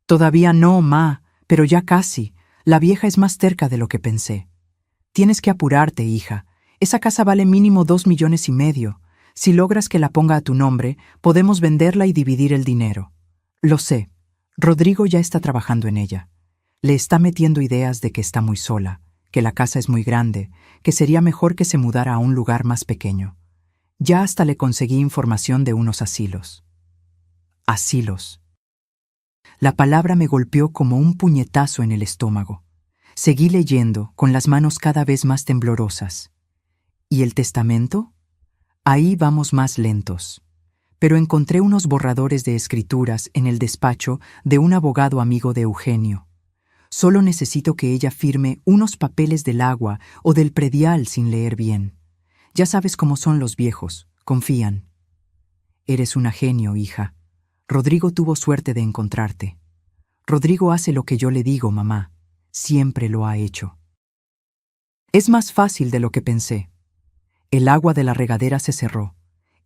S1: «Todavía no, ma, pero ya casi. La vieja es más terca de lo que pensé. Tienes que apurarte, hija. Esa casa vale mínimo 2,5 millones. Si logras que la ponga a tu nombre, podemos venderla y dividir el dinero. Lo sé. Rodrigo ya está trabajando en ella. Le está metiendo ideas de que está muy sola, que la casa es muy grande, que sería mejor que se mudara a un lugar más pequeño. Ya hasta le conseguí información de unos asilos». Asilos. La palabra me golpeó como un puñetazo en el estómago. Seguí leyendo, con las manos cada vez más temblorosas. ¿Y el testamento? Ahí vamos más lentos. Pero encontré unos borradores de escrituras en el despacho de un abogado amigo de Eugenio. Solo necesito que ella firme unos papeles del agua o del predial sin leer bien. Ya sabes cómo son los viejos, confían. Eres una genio, hija. Rodrigo tuvo suerte de encontrarte. Rodrigo hace lo que yo le digo, mamá. Siempre lo ha hecho. Es más fácil de lo que pensé. El agua de la regadera se cerró.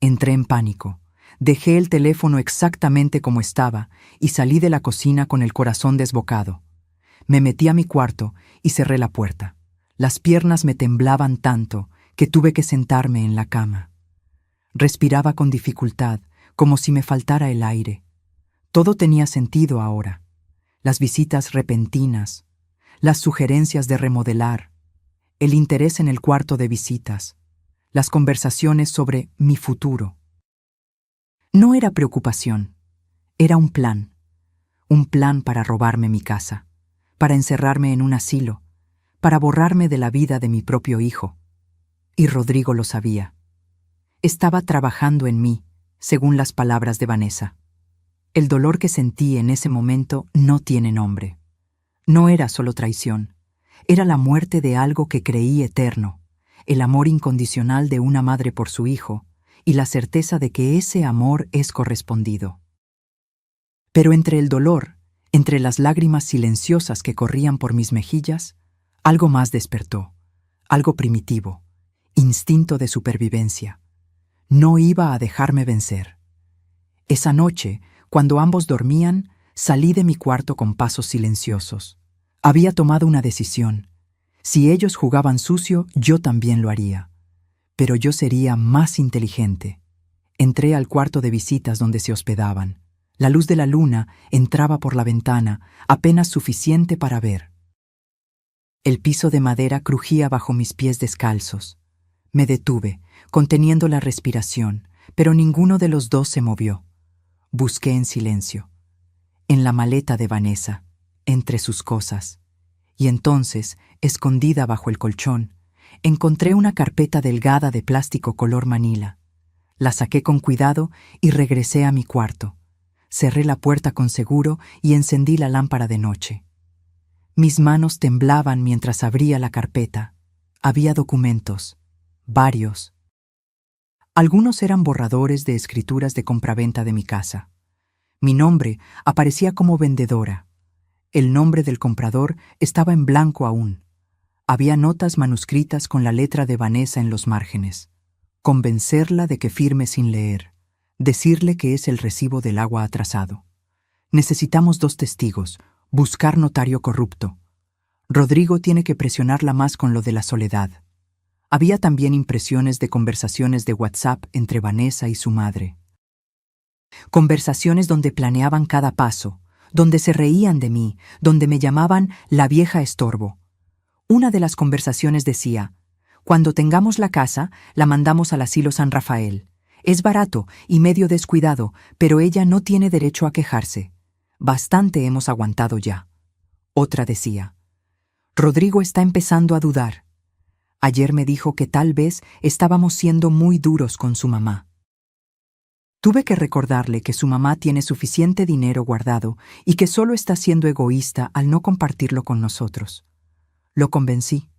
S1: Entré en pánico. Dejé el teléfono exactamente como estaba y salí de la cocina con el corazón desbocado. Me metí a mi cuarto y cerré la puerta. Las piernas me temblaban tanto que tuve que sentarme en la cama. Respiraba con dificultad, como si me faltara el aire. Todo tenía sentido ahora. Las visitas repentinas, las sugerencias de remodelar, el interés en el cuarto de visitas, las conversaciones sobre mi futuro. No era preocupación, era un plan para robarme mi casa, para encerrarme en un asilo, para borrarme de la vida de mi propio hijo. Y Rodrigo lo sabía. Estaba trabajando en mí, según las palabras de Vanessa. El dolor que sentí en ese momento no tiene nombre. No era solo traición, era la muerte de algo que creí eterno, el amor incondicional de una madre por su hijo y la certeza de que ese amor es correspondido. Pero entre el dolor, entre las lágrimas silenciosas que corrían por mis mejillas, algo más despertó, algo primitivo, instinto de supervivencia. No iba a dejarme vencer. Esa noche, cuando ambos dormían, salí de mi cuarto con pasos silenciosos. Había tomado una decisión. Si ellos jugaban sucio, yo también lo haría. Pero yo sería más inteligente. Entré al cuarto de visitas donde se hospedaban. La luz de la luna entraba por la ventana, apenas suficiente para ver. El piso de madera crujía bajo mis pies descalzos. Me detuve, conteniendo la respiración, pero ninguno de los dos se movió. Busqué en silencio, en la maleta de Vanessa, entre sus cosas, y entonces, escondida bajo el colchón, encontré una carpeta delgada de plástico color manila. La saqué con cuidado y regresé a mi cuarto. cerré la puerta con seguro y encendí la lámpara de noche. Mis manos temblaban mientras abría la carpeta. Había documentos, varios. Algunos eran borradores de escrituras de compraventa de mi casa. Mi nombre aparecía como vendedora. El nombre del comprador estaba en blanco aún. Había notas manuscritas con la letra de Vanessa en los márgenes. Convencerla de que firme sin leer. Decirle que es el recibo del agua atrasado. Necesitamos 2 testigos. Buscar notario corrupto. Rodrigo tiene que presionarla más con lo de la soledad. Había también impresiones de conversaciones de WhatsApp entre Vanessa y su madre. Conversaciones donde planeaban cada paso, donde se reían de mí, donde me llamaban la vieja estorbo. Una de las conversaciones decía: cuando tengamos la casa, la mandamos al asilo San Rafael. Es barato y medio descuidado, pero ella no tiene derecho a quejarse. Bastante hemos aguantado ya. Otra decía: Rodrigo está empezando a dudar. Ayer me dijo que tal vez estábamos siendo muy duros con su mamá. Tuve que recordarle que su mamá tiene suficiente dinero guardado y que solo está siendo egoísta al no compartirlo con nosotros. Lo convencí.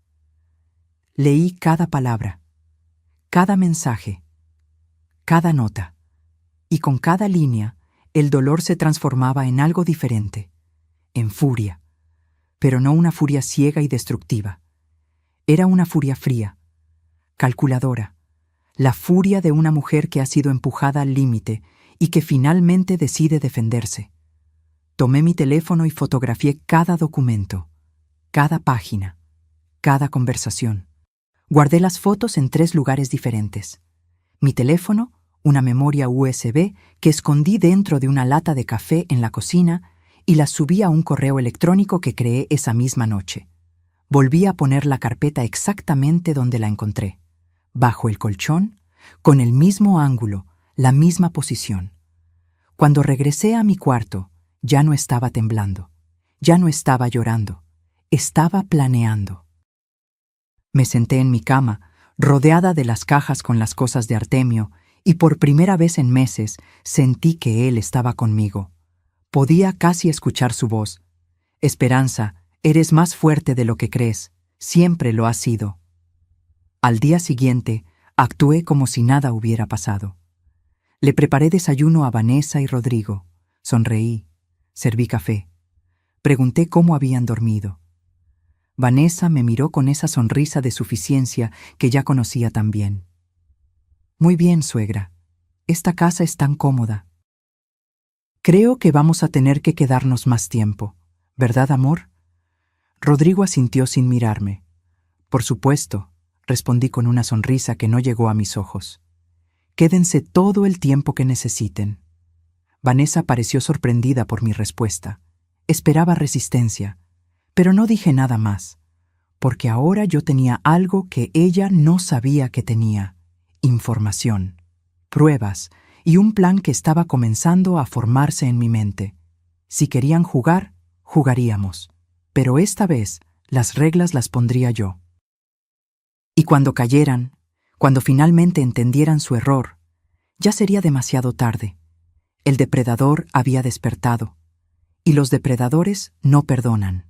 S1: Leí cada palabra, cada mensaje, cada nota, y con cada línea el dolor se transformaba en algo diferente, en furia, pero no una furia ciega y destructiva. Era una furia fría, calculadora, la furia de una mujer que ha sido empujada al límite y que finalmente decide defenderse. Tomé mi teléfono y fotografié cada documento, cada página, cada conversación. Guardé las fotos en 3 lugares diferentes. Mi teléfono, una memoria USB que escondí dentro de una lata de café en la cocina y las subí a un correo electrónico que creé esa misma noche. Volví a poner la carpeta exactamente donde la encontré, bajo el colchón, con el mismo ángulo, la misma posición. Cuando regresé a mi cuarto, ya no estaba temblando, ya no estaba llorando, estaba planeando. Me senté en mi cama, rodeada de las cajas con las cosas de Artemio, y por primera vez en meses sentí que él estaba conmigo. Podía casi escuchar su voz. Esperanza, eres más fuerte de lo que crees, siempre lo has sido. Al día siguiente, actué como si nada hubiera pasado. Le preparé desayuno a Vanessa y Rodrigo. Sonreí, serví café. Pregunté cómo habían dormido. Vanessa me miró con esa sonrisa de suficiencia que ya conocía tan bien. Muy bien, suegra. Esta casa es tan cómoda. Creo que vamos a tener que quedarnos más tiempo, ¿verdad, amor? Rodrigo asintió sin mirarme. Por supuesto, respondí con una sonrisa que no llegó a mis ojos. Quédense todo el tiempo que necesiten. Vanessa pareció sorprendida por mi respuesta. Esperaba resistencia, pero no dije nada más, porque ahora yo tenía algo que ella no sabía que tenía: información, pruebas y un plan que estaba comenzando a formarse en mi mente. Si querían jugar, jugaríamos, pero esta vez las reglas las pondría yo. Y cuando cayeran, cuando finalmente entendieran su error, ya sería demasiado tarde. El depredador había despertado, y los depredadores no perdonan.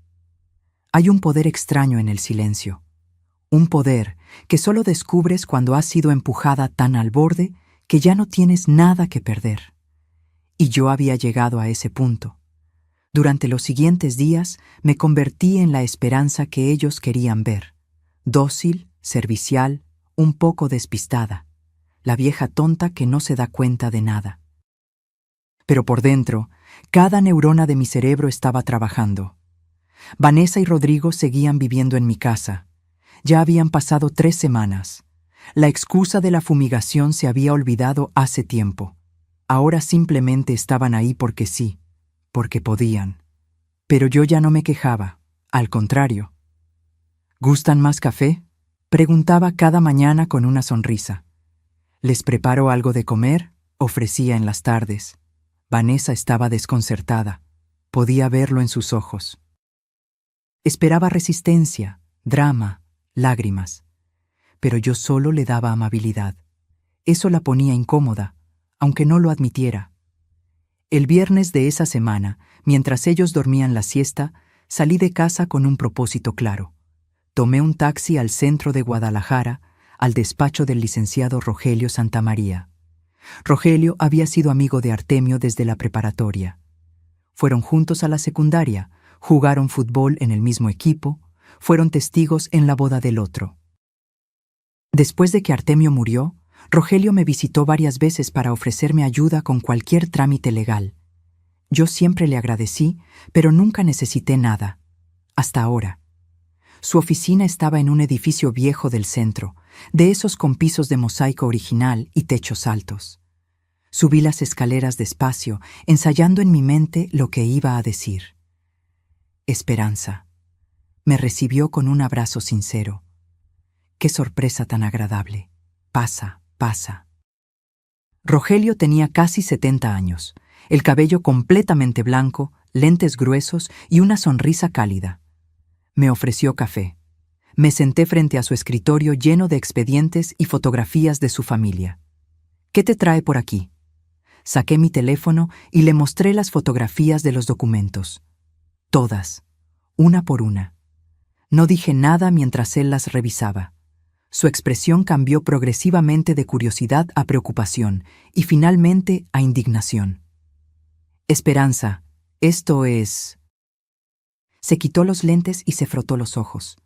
S1: Hay un poder extraño en el silencio, un poder que solo descubres cuando has sido empujada tan al borde que ya no tienes nada que perder. Y yo había llegado a ese punto. Durante los siguientes días me convertí en la esperanza que ellos querían ver, dócil, servicial, un poco despistada, la vieja tonta que no se da cuenta de nada. Pero por dentro, cada neurona de mi cerebro estaba trabajando. Vanessa y Rodrigo seguían viviendo en mi casa. Ya habían pasado 3 semanas. La excusa de la fumigación se había olvidado hace tiempo. Ahora simplemente estaban ahí porque sí, porque podían. Pero yo ya no me quejaba, al contrario. ¿Gustan más café?, preguntaba cada mañana con una sonrisa. ¿Les preparo algo de comer?, ofrecía en las tardes. Vanessa estaba desconcertada. Podía verlo en sus ojos. Esperaba resistencia, drama, lágrimas. Pero yo solo le daba amabilidad. Eso la ponía incómoda, aunque no lo admitiera. El viernes de esa semana, mientras ellos dormían la siesta, salí de casa con un propósito claro. Tomé un taxi al centro de Guadalajara, al despacho del licenciado Rogelio Santamaría. Rogelio había sido amigo de Artemio desde la preparatoria. Fueron juntos a la secundaria, jugaron fútbol en el mismo equipo, fueron testigos en la boda del otro. Después de que Artemio murió, Rogelio me visitó varias veces para ofrecerme ayuda con cualquier trámite legal. Yo siempre le agradecí, pero nunca necesité nada. Hasta ahora. Su oficina estaba en un edificio viejo del centro, de esos con pisos de mosaico original y techos altos. Subí las escaleras despacio, ensayando en mi mente lo que iba a decir. Esperanza. Me recibió con un abrazo sincero. ¡Qué sorpresa tan agradable! Pasa, pasa. Rogelio tenía casi 70 años, el cabello completamente blanco, lentes gruesos y una sonrisa cálida. Me ofreció café. Me senté frente a su escritorio lleno de expedientes y fotografías de su familia. ¿Qué te trae por aquí? Saqué mi teléfono y le mostré las fotografías de los documentos. Todas, una por una. No dije nada mientras él las revisaba. Su expresión cambió progresivamente de curiosidad a preocupación y finalmente a indignación. Esperanza, esto es... Se quitó los lentes y se frotó los ojos.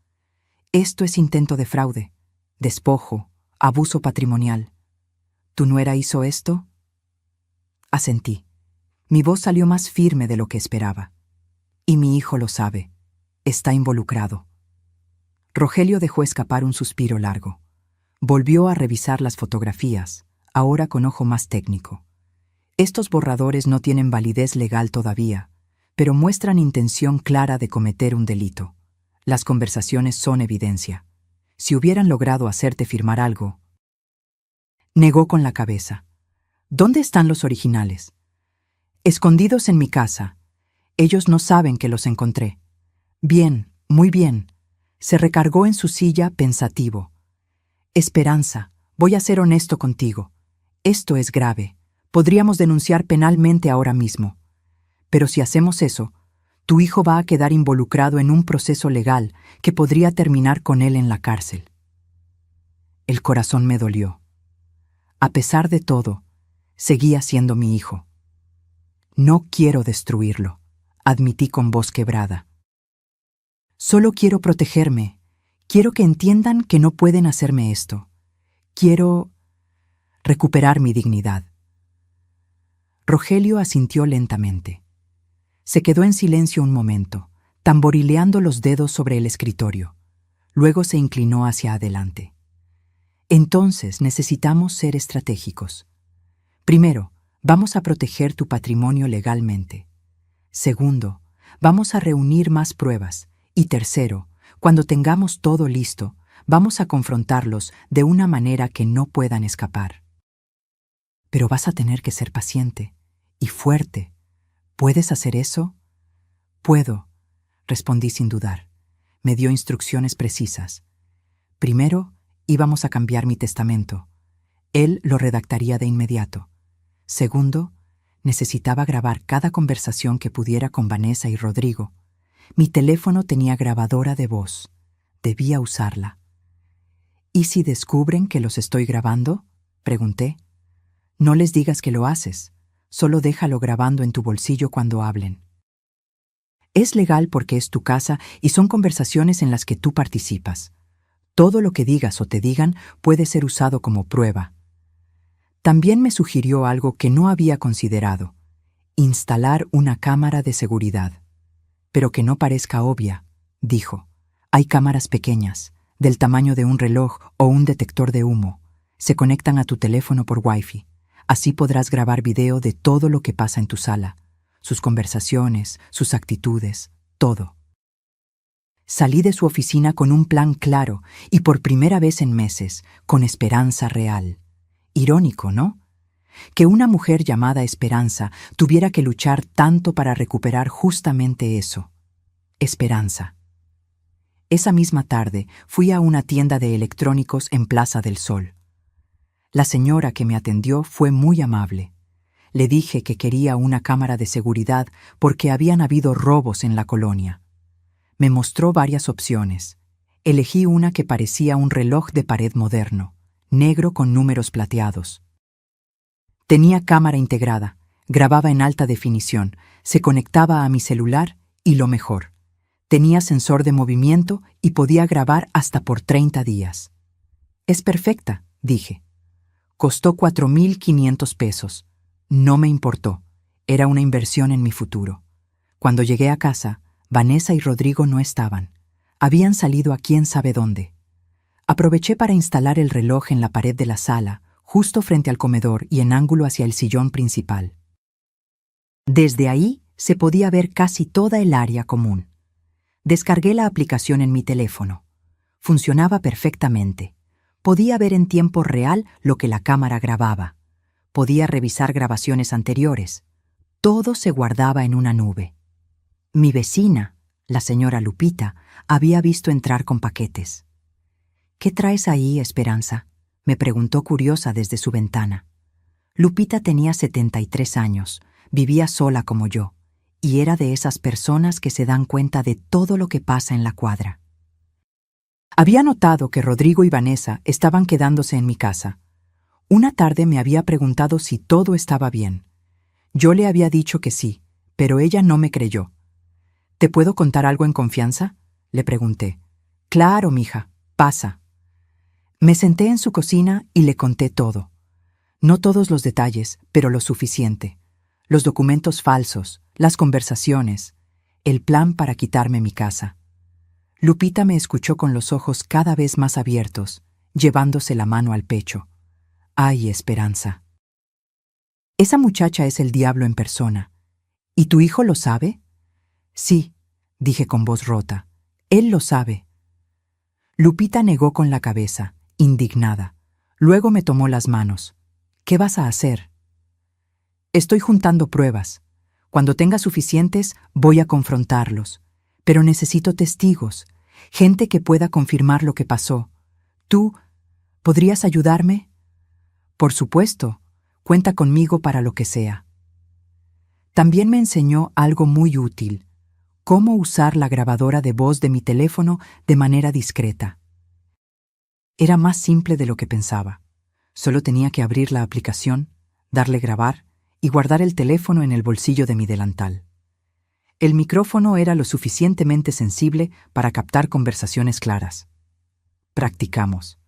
S1: Esto es intento de fraude, despojo, abuso patrimonial. ¿Tu nuera hizo esto? Asentí. Mi voz salió más firme de lo que esperaba. Y mi hijo lo sabe. Está involucrado. Rogelio dejó escapar un suspiro largo. Volvió a revisar las fotografías, ahora con ojo más técnico. Estos borradores no tienen validez legal todavía, pero muestran intención clara de cometer un delito. Las conversaciones son evidencia. Si hubieran logrado hacerte firmar algo... Negó con la cabeza. ¿Dónde están los originales? Escondidos en mi casa. Ellos no saben que los encontré. Bien, muy bien. Se recargó en su silla pensativo. Esperanza, voy a ser honesto contigo. Esto es grave. Podríamos denunciar penalmente ahora mismo. Pero si hacemos eso, tu hijo va a quedar involucrado en un proceso legal que podría terminar con él en la cárcel. El corazón me dolió. A pesar de todo, seguía siendo mi hijo. No quiero destruirlo, admití con voz quebrada. Solo quiero protegerme. Quiero que entiendan que no pueden hacerme esto. Quiero recuperar mi dignidad. Rogelio asintió lentamente. Se quedó en silencio un momento, tamborileando los dedos sobre el escritorio. Luego se inclinó hacia adelante. Entonces necesitamos ser estratégicos. Primero, vamos a proteger tu patrimonio legalmente. Segundo, vamos a reunir más pruebas. Y tercero, cuando tengamos todo listo, vamos a confrontarlos de una manera que no puedan escapar. Pero vas a tener que ser paciente y fuerte. ¿Puedes hacer eso? Puedo, respondí sin dudar. Me dio instrucciones precisas. Primero, íbamos a cambiar mi testamento. Él lo redactaría de inmediato. Segundo, necesitaba grabar cada conversación que pudiera con Vanessa y Rodrigo. Mi teléfono tenía grabadora de voz. Debía usarla. ¿Y si descubren que los estoy grabando? Pregunté. No les digas que lo haces. Solo déjalo grabando en tu bolsillo cuando hablen. Es legal porque es tu casa y son conversaciones en las que tú participas. Todo lo que digas o te digan puede ser usado como prueba. También me sugirió algo que no había considerado: instalar una cámara de seguridad. Pero que no parezca obvia, dijo. Hay cámaras pequeñas, del tamaño de un reloj o un detector de humo. Se conectan a tu teléfono por Wi-Fi. Así podrás grabar video de todo lo que pasa en tu sala, sus conversaciones, sus actitudes, todo. Salí de su oficina con un plan claro y por primera vez en meses, con esperanza real. Irónico, ¿no? Que una mujer llamada Esperanza tuviera que luchar tanto para recuperar justamente eso. Esperanza. Esa misma tarde fui a una tienda de electrónicos en Plaza del Sol. La señora que me atendió fue muy amable. Le dije que quería una cámara de seguridad porque habían habido robos en la colonia. Me mostró varias opciones. Elegí una que parecía un reloj de pared moderno, negro con números plateados. Tenía cámara integrada, grababa en alta definición, se conectaba a mi celular y lo mejor, tenía sensor de movimiento y podía grabar hasta por 30 días. Es perfecta, dije. Costó 4.500 pesos. No me importó. Era una inversión en mi futuro. Cuando llegué a casa, Vanessa y Rodrigo no estaban. Habían salido a quién sabe dónde. Aproveché para instalar el reloj en la pared de la sala, justo frente al comedor y en ángulo hacia el sillón principal. Desde ahí se podía ver casi toda el área común. Descargué la aplicación en mi teléfono. Funcionaba perfectamente. Podía ver en tiempo real lo que la cámara grababa. Podía revisar grabaciones anteriores. Todo se guardaba en una nube. Mi vecina, la señora Lupita, había visto entrar con paquetes. «¿Qué traes ahí, Esperanza?», me preguntó curiosa desde su ventana. Lupita tenía 73 años, vivía sola como yo, y era de esas personas que se dan cuenta de todo lo que pasa en la cuadra. Había notado que Rodrigo y Vanessa estaban quedándose en mi casa. Una tarde me había preguntado si todo estaba bien. Yo le había dicho que sí, pero ella no me creyó. «¿Te puedo contar algo en confianza?», le pregunté. «Claro, mija, pasa». Me senté en su cocina y le conté todo. No todos los detalles, pero lo suficiente. Los documentos falsos, las conversaciones, el plan para quitarme mi casa. Lupita me escuchó con los ojos cada vez más abiertos, llevándose la mano al pecho. «Ay, Esperanza. Esa muchacha es el diablo en persona. ¿Y tu hijo lo sabe?». «Sí», dije con voz rota. «Él lo sabe». Lupita negó con la cabeza, indignada. Luego me tomó las manos. «¿Qué vas a hacer?». «Estoy juntando pruebas. Cuando tenga suficientes, voy a confrontarlos. Pero necesito testigos, gente que pueda confirmar lo que pasó. ¿Tú podrías ayudarme?». «Por supuesto, cuenta conmigo para lo que sea». También me enseñó algo muy útil: cómo usar la grabadora de voz de mi teléfono de manera discreta. Era más simple de lo que pensaba. Solo tenía que abrir la aplicación, darle grabar y guardar el teléfono en el bolsillo de mi delantal. El micrófono era lo suficientemente sensible para captar conversaciones claras. Practicamos.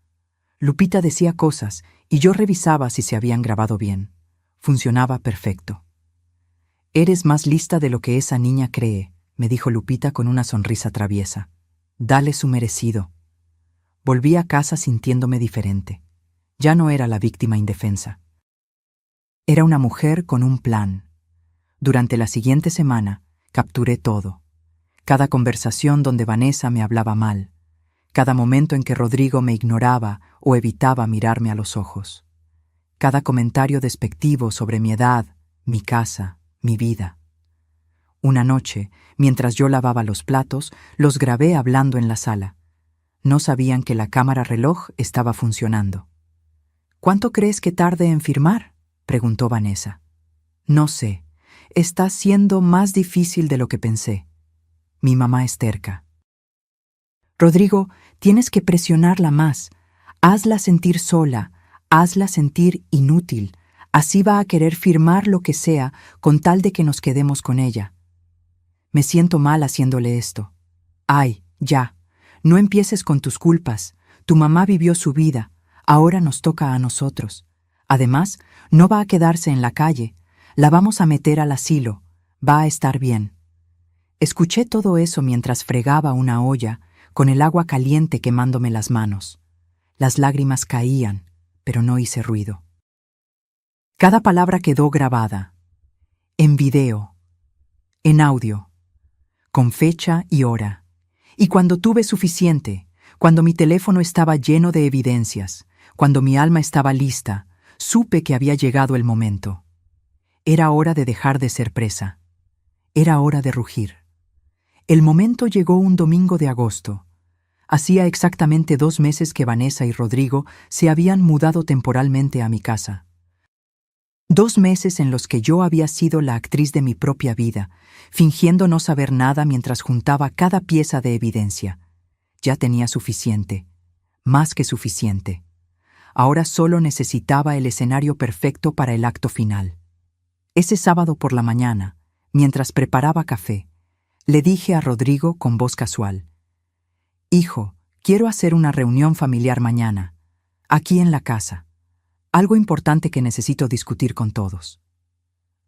S1: Lupita decía cosas y yo revisaba si se habían grabado bien. Funcionaba perfecto. «Eres más lista de lo que esa niña cree», me dijo Lupita con una sonrisa traviesa. «Dale su merecido». Volví a casa sintiéndome diferente. Ya no era la víctima indefensa. Era una mujer con un plan. Durante la siguiente semana, capturé todo. Cada conversación donde Vanessa me hablaba mal. Cada momento en que Rodrigo me ignoraba o evitaba mirarme a los ojos. Cada comentario despectivo sobre mi edad, mi casa, mi vida. Una noche, mientras yo lavaba los platos, los grabé hablando en la sala. No sabían que la cámara reloj estaba funcionando. «¿Cuánto crees que tarde en firmar?», preguntó Vanessa. «No sé. Está siendo más difícil de lo que pensé. Mi mamá es terca». «Rodrigo, tienes que presionarla más. Hazla sentir sola, hazla sentir inútil. Así va a querer firmar lo que sea con tal de que nos quedemos con ella». Me siento mal haciéndole esto. «Ay, ya. No empieces con tus culpas. Tu mamá vivió su vida. Ahora nos toca a nosotros. Además, no va a quedarse en la calle. La vamos a meter al asilo. Va a estar bien». Escuché todo eso mientras fregaba una olla, con el agua caliente quemándome las manos. Las lágrimas caían, pero no hice ruido. Cada palabra quedó grabada. En video. En audio. Con fecha y hora. Y cuando tuve suficiente, cuando mi teléfono estaba lleno de evidencias, cuando mi alma estaba lista, supe que había llegado el momento. Era hora de dejar de ser presa. Era hora de rugir. El momento llegó un domingo de agosto. Hacía exactamente 2 meses que Vanessa y Rodrigo se habían mudado temporalmente a mi casa. 2 meses en los que yo había sido la actriz de mi propia vida, fingiendo no saber nada mientras juntaba cada pieza de evidencia. Ya tenía suficiente, más que suficiente. Ahora solo necesitaba el escenario perfecto para el acto final. Ese sábado por la mañana, mientras preparaba café, le dije a Rodrigo con voz casual: «Hijo, quiero hacer una reunión familiar mañana, aquí en la casa. Algo importante que necesito discutir con todos».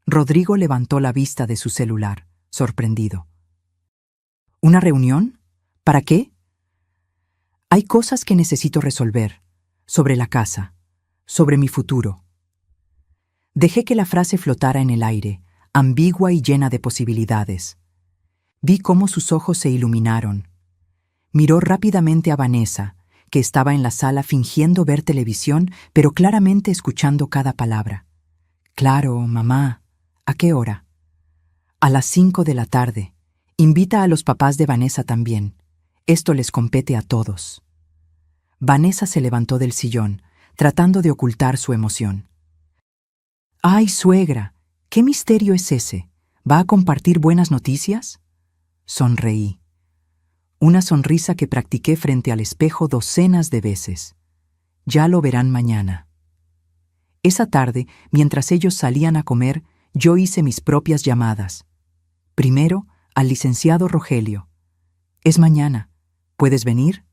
S1: Rodrigo levantó la vista de su celular, sorprendido. «¿Una reunión? ¿Para qué?» «Hay cosas que necesito resolver, sobre la casa, sobre mi futuro». Dejé que la frase flotara en el aire, ambigua y llena de posibilidades. Vi cómo sus ojos se iluminaron. Miró rápidamente a Vanessa, que estaba en la sala fingiendo ver televisión, pero claramente escuchando cada palabra. «Claro, mamá. ¿A qué hora?» «A las 5 de la tarde. Invita a los papás de Vanessa también. Esto les compete a todos». Vanessa se levantó del sillón, tratando de ocultar su emoción. «Ay, suegra, ¿qué misterio es ese? ¿Va a compartir buenas noticias?» Sonreí. Una sonrisa que practiqué frente al espejo docenas de veces. Ya lo verán mañana. Esa tarde, mientras ellos salían a comer, yo hice mis propias llamadas. Primero, al licenciado Rogelio. «Es mañana. ¿Puedes venir?»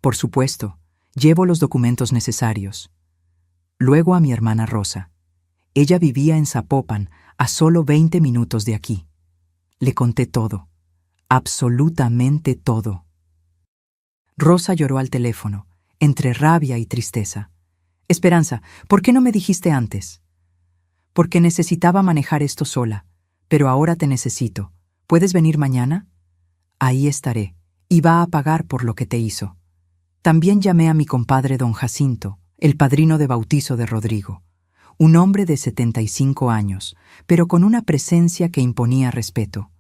S1: «Por supuesto. Llevo los documentos necesarios». Luego a mi hermana Rosa. Ella vivía en Zapopan, a solo 20 minutos de aquí. Le conté todo. Absolutamente todo. Rosa lloró al teléfono, entre rabia y tristeza. «Esperanza, ¿por qué no me dijiste antes?» «Porque necesitaba manejar esto sola, pero ahora te necesito. ¿Puedes venir mañana?» «Ahí estaré, y va a pagar por lo que te hizo». También llamé a mi compadre don Jacinto, el padrino de bautizo de Rodrigo, un hombre de 75 años, pero con una presencia que imponía respeto.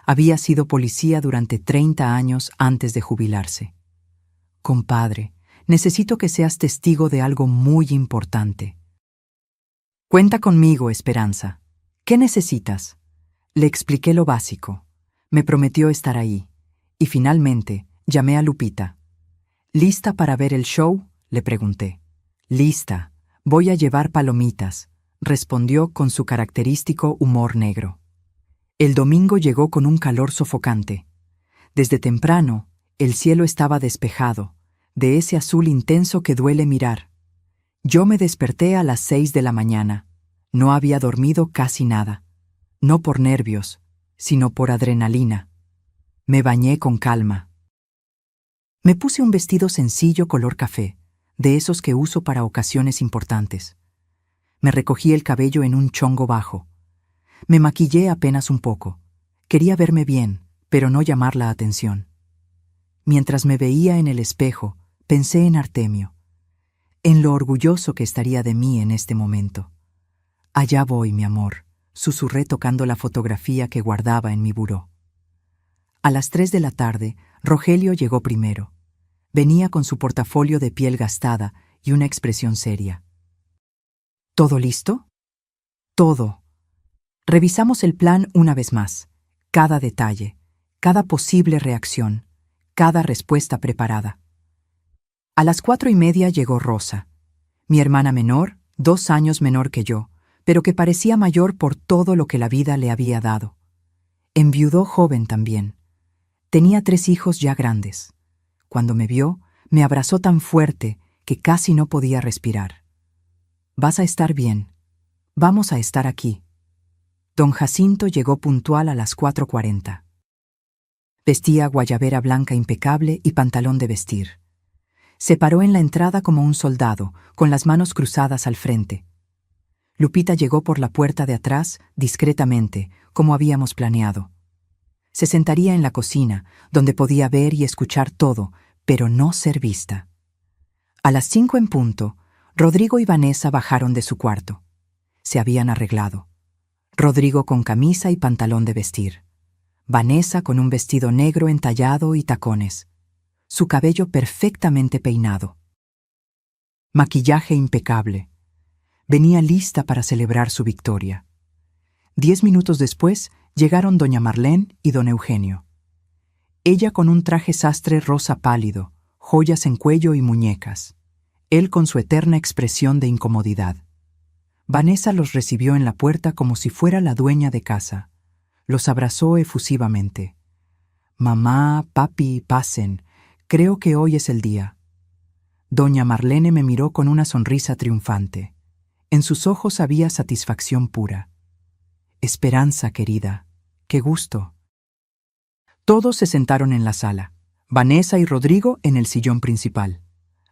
S1: Había sido policía durante 30 años antes de jubilarse. «Compadre, necesito que seas testigo de algo muy importante». «Cuenta conmigo, Esperanza. ¿Qué necesitas?» Le expliqué lo básico. Me prometió estar ahí. Y finalmente, llamé a Lupita. «¿Lista para ver el show?», le pregunté. «Lista. Voy a llevar palomitas», respondió con su característico humor negro. El domingo llegó con un calor sofocante. Desde temprano, el cielo estaba despejado, de ese azul intenso que duele mirar. Yo me desperté a las 6 de la mañana. No había dormido casi nada. No por nervios, sino por adrenalina. Me bañé con calma. Me puse un vestido sencillo color café, de esos que uso para ocasiones importantes. Me recogí el cabello en un chongo bajo. Me maquillé apenas un poco. Quería verme bien, pero no llamar la atención. Mientras me veía en el espejo, pensé en Artemio, en lo orgulloso que estaría de mí en este momento. «Allá voy, mi amor», susurré tocando la fotografía que guardaba en mi buró. A las 3 de la tarde, Rogelio llegó primero. Venía con su portafolio de piel gastada y una expresión seria. «¿Todo listo?» «Todo». Revisamos el plan una vez más. Cada detalle, cada posible reacción, cada respuesta preparada. A las 4:30 llegó Rosa, mi hermana menor, 2 años menor que yo, pero que parecía mayor por todo lo que la vida le había dado. Enviudó joven también. Tenía 3 hijos ya grandes. Cuando me vio, me abrazó tan fuerte que casi no podía respirar. «Vas a estar bien. Vamos a estar aquí». Don Jacinto llegó puntual a las 4:40. Vestía guayabera blanca impecable y pantalón de vestir. Se paró en la entrada como un soldado, con las manos cruzadas al frente. Lupita llegó por la puerta de atrás, discretamente, como habíamos planeado. Se sentaría en la cocina, donde podía ver y escuchar todo, pero no ser vista. A las 5 en punto, Rodrigo y Vanessa bajaron de su cuarto. Se habían arreglado. Rodrigo con camisa y pantalón de vestir. Vanessa con un vestido negro entallado y tacones. Su cabello perfectamente peinado. Maquillaje impecable. Venía lista para celebrar su victoria. 10 minutos después llegaron doña Marlene y don Eugenio. Ella con un traje sastre rosa pálido, joyas en cuello y muñecas. Él con su eterna expresión de incomodidad. Vanessa los recibió en la puerta como si fuera la dueña de casa. Los abrazó efusivamente. «Mamá, papi, pasen. Creo que hoy es el día». Doña Marlene me miró con una sonrisa triunfante. En sus ojos había satisfacción pura. «Esperanza, querida. Qué gusto». Todos se sentaron en la sala. Vanessa y Rodrigo en el sillón principal.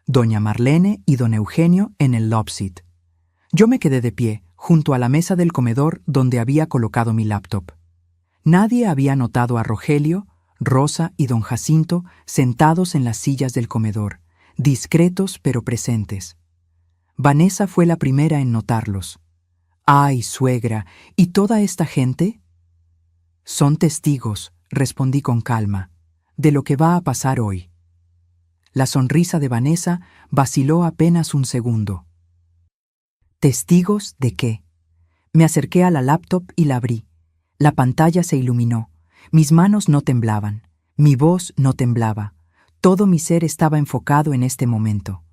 S1: Doña Marlene y don Eugenio en el love seat. Yo me quedé de pie, junto a la mesa del comedor donde había colocado mi laptop. Nadie había notado a Rogelio, Rosa y don Jacinto sentados en las sillas del comedor, discretos pero presentes. Vanessa fue la primera en notarlos. «Ay, suegra, ¿y toda esta gente?» «Son testigos», respondí con calma, «de lo que va a pasar hoy». La sonrisa de Vanessa vaciló apenas un segundo. ¿Testigos de qué? Me acerqué a la laptop y la abrí. La pantalla se iluminó. Mis manos no temblaban. Mi voz no temblaba. Todo mi ser estaba enfocado en este momento.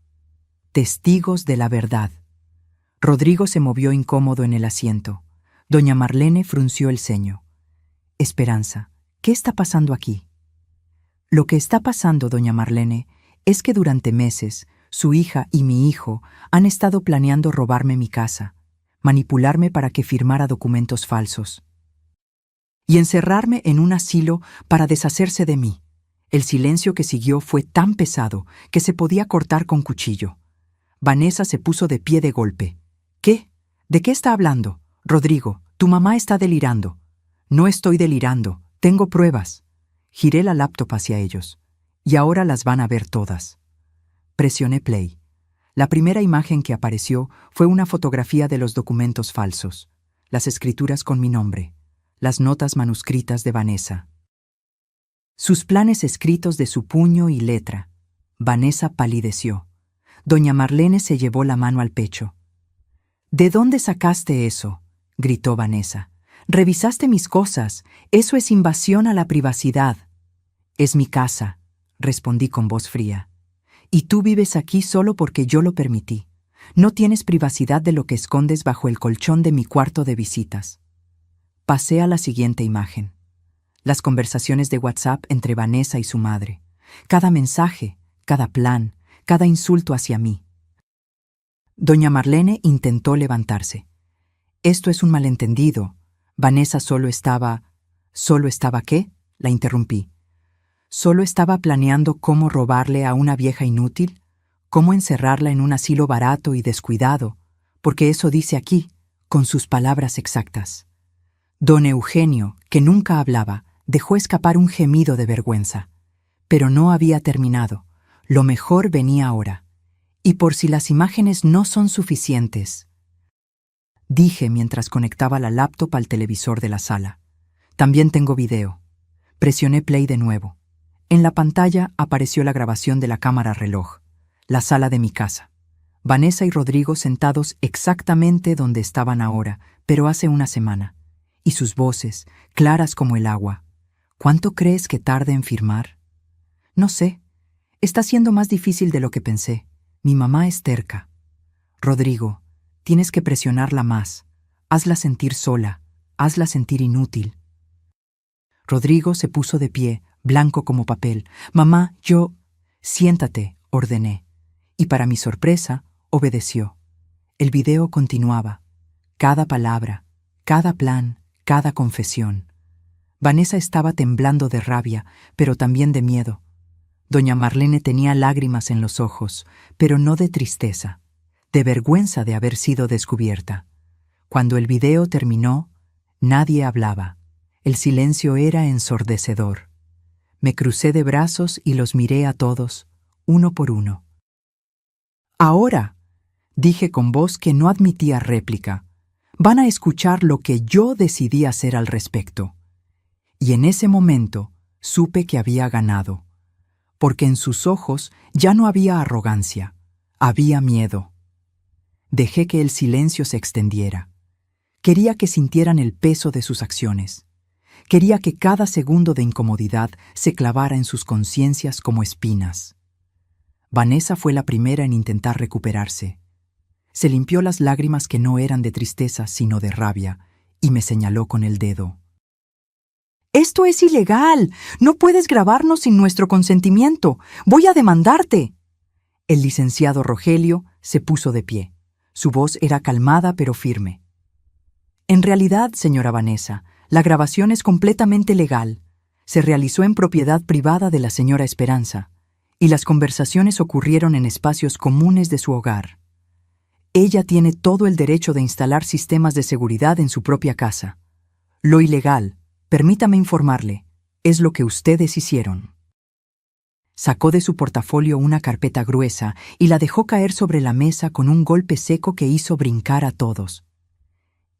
S1: Testigos de la verdad. Rodrigo se movió incómodo en el asiento. Doña Marlene frunció el ceño. «Esperanza, ¿qué está pasando aquí?» «Lo que está pasando, doña Marlene, es que durante meses su hija y mi hijo han estado planeando robarme mi casa, manipularme para que firmara documentos falsos y encerrarme en un asilo para deshacerse de mí». El silencio que siguió fue tan pesado que se podía cortar con cuchillo. Vanessa se puso de pie de golpe. «¿Qué? ¿De qué está hablando? Rodrigo, tu mamá está delirando». «No estoy delirando, tengo pruebas». Giré la laptop hacia ellos. «Y ahora las van a ver todas». Presioné play. La primera imagen que apareció fue una fotografía de los documentos falsos, las escrituras con mi nombre, las notas manuscritas de Vanessa. Sus planes escritos de su puño y letra. Vanessa palideció. Doña Marlene se llevó la mano al pecho. «¿De dónde sacaste eso?», gritó Vanessa. «Revisaste mis cosas. Eso es invasión a la privacidad». «Es mi casa», respondí con voz fría. «Y tú vives aquí solo porque yo lo permití. No tienes privacidad de lo que escondes bajo el colchón de mi cuarto de visitas». Pasé a la siguiente imagen. Las conversaciones de WhatsApp entre Vanessa y su madre. Cada mensaje, cada plan, cada insulto hacia mí. Doña Marlene intentó levantarse. «Esto es un malentendido. Vanessa solo estaba... ¿Solo estaba qué?», la interrumpí. «Solo estaba planeando cómo robarle a una vieja inútil, cómo encerrarla en un asilo barato y descuidado, porque eso dice aquí, con sus palabras exactas». Don Eugenio, que nunca hablaba, dejó escapar un gemido de vergüenza. Pero no había terminado. Lo mejor venía ahora. «Y por si las imágenes no son suficientes», dije mientras conectaba la laptop al televisor de la sala. «También tengo video». Presioné play de nuevo. En la pantalla apareció la grabación de la cámara reloj, la sala de mi casa. Vanessa y Rodrigo sentados exactamente donde estaban ahora, pero hace una semana. Y sus voces, claras como el agua. «¿Cuánto crees que tarde en firmar?» «No sé. Está siendo más difícil de lo que pensé. Mi mamá es terca». «Rodrigo, tienes que presionarla más. Hazla sentir sola. Hazla sentir inútil». Rodrigo se puso de pie, blanco como papel. «Mamá, yo...» «Siéntate», ordené. Y para mi sorpresa, obedeció. El video continuaba. Cada palabra, cada plan, cada confesión. Vanessa estaba temblando de rabia, pero también de miedo. Doña Marlene tenía lágrimas en los ojos, pero no de tristeza, de vergüenza de haber sido descubierta. Cuando el video terminó, nadie hablaba. El silencio era ensordecedor. Me crucé de brazos y los miré a todos, uno por uno. «Ahora», dije con voz que no admitía réplica, «van a escuchar lo que yo decidí hacer al respecto». Y en ese momento supe que había ganado, porque en sus ojos ya no había arrogancia, había miedo. Dejé que el silencio se extendiera. Quería que sintieran el peso de sus acciones. Quería que cada segundo de incomodidad se clavara en sus conciencias como espinas. Vanessa fue la primera en intentar recuperarse. Se limpió las lágrimas que no eran de tristeza, sino de rabia, y me señaló con el dedo. «¡Esto es ilegal! ¡No puedes grabarnos sin nuestro consentimiento! ¡Voy a demandarte!» El licenciado Rogelio se puso de pie. Su voz era calmada pero firme. «En realidad, señora Vanessa, la grabación es completamente legal. Se realizó en propiedad privada de la señora Esperanza, y las conversaciones ocurrieron en espacios comunes de su hogar. Ella tiene todo el derecho de instalar sistemas de seguridad en su propia casa. Lo ilegal, permítame informarle, es lo que ustedes hicieron». Sacó de su portafolio una carpeta gruesa y la dejó caer sobre la mesa con un golpe seco que hizo brincar a todos.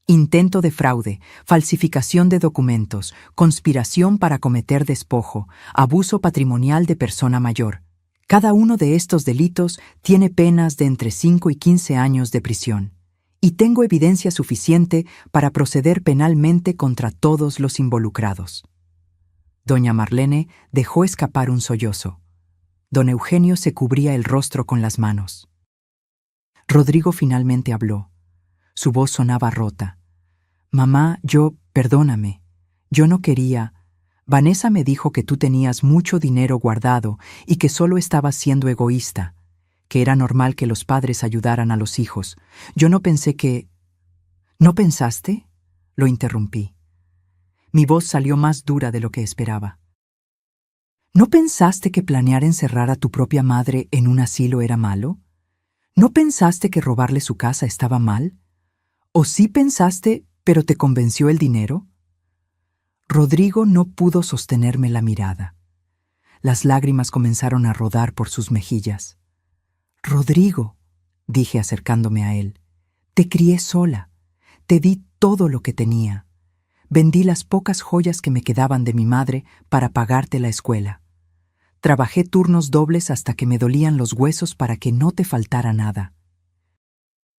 S1: Intento de fraude, falsificación de documentos, conspiración para cometer despojo, abuso patrimonial de persona mayor. Cada uno de estos delitos tiene penas de entre 5 y 15 años de prisión. Y tengo evidencia suficiente para proceder penalmente contra todos los involucrados. Doña Marlene dejó escapar un sollozo. Don Eugenio se cubría el rostro con las manos. Rodrigo finalmente habló. Su voz sonaba rota. «Mamá, perdóname. Yo no quería. Vanessa me dijo que tú tenías mucho dinero guardado y que solo estabas siendo egoísta, que era normal que los padres ayudaran a los hijos. Yo no pensé que...» «¿No pensaste?», lo interrumpí. Mi voz salió más dura de lo que esperaba. ¿No pensaste que planear encerrar a tu propia madre en un asilo era malo? ¿No pensaste que robarle su casa estaba mal? ¿O sí pensaste, pero te convenció el dinero? Rodrigo no pudo sostenerme la mirada. Las lágrimas comenzaron a rodar por sus mejillas. «Rodrigo», dije acercándome a él, «te crié sola. Te di todo lo que tenía. Vendí las pocas joyas que me quedaban de mi madre para pagarte la escuela. Trabajé turnos dobles hasta que me dolían los huesos para que no te faltara nada.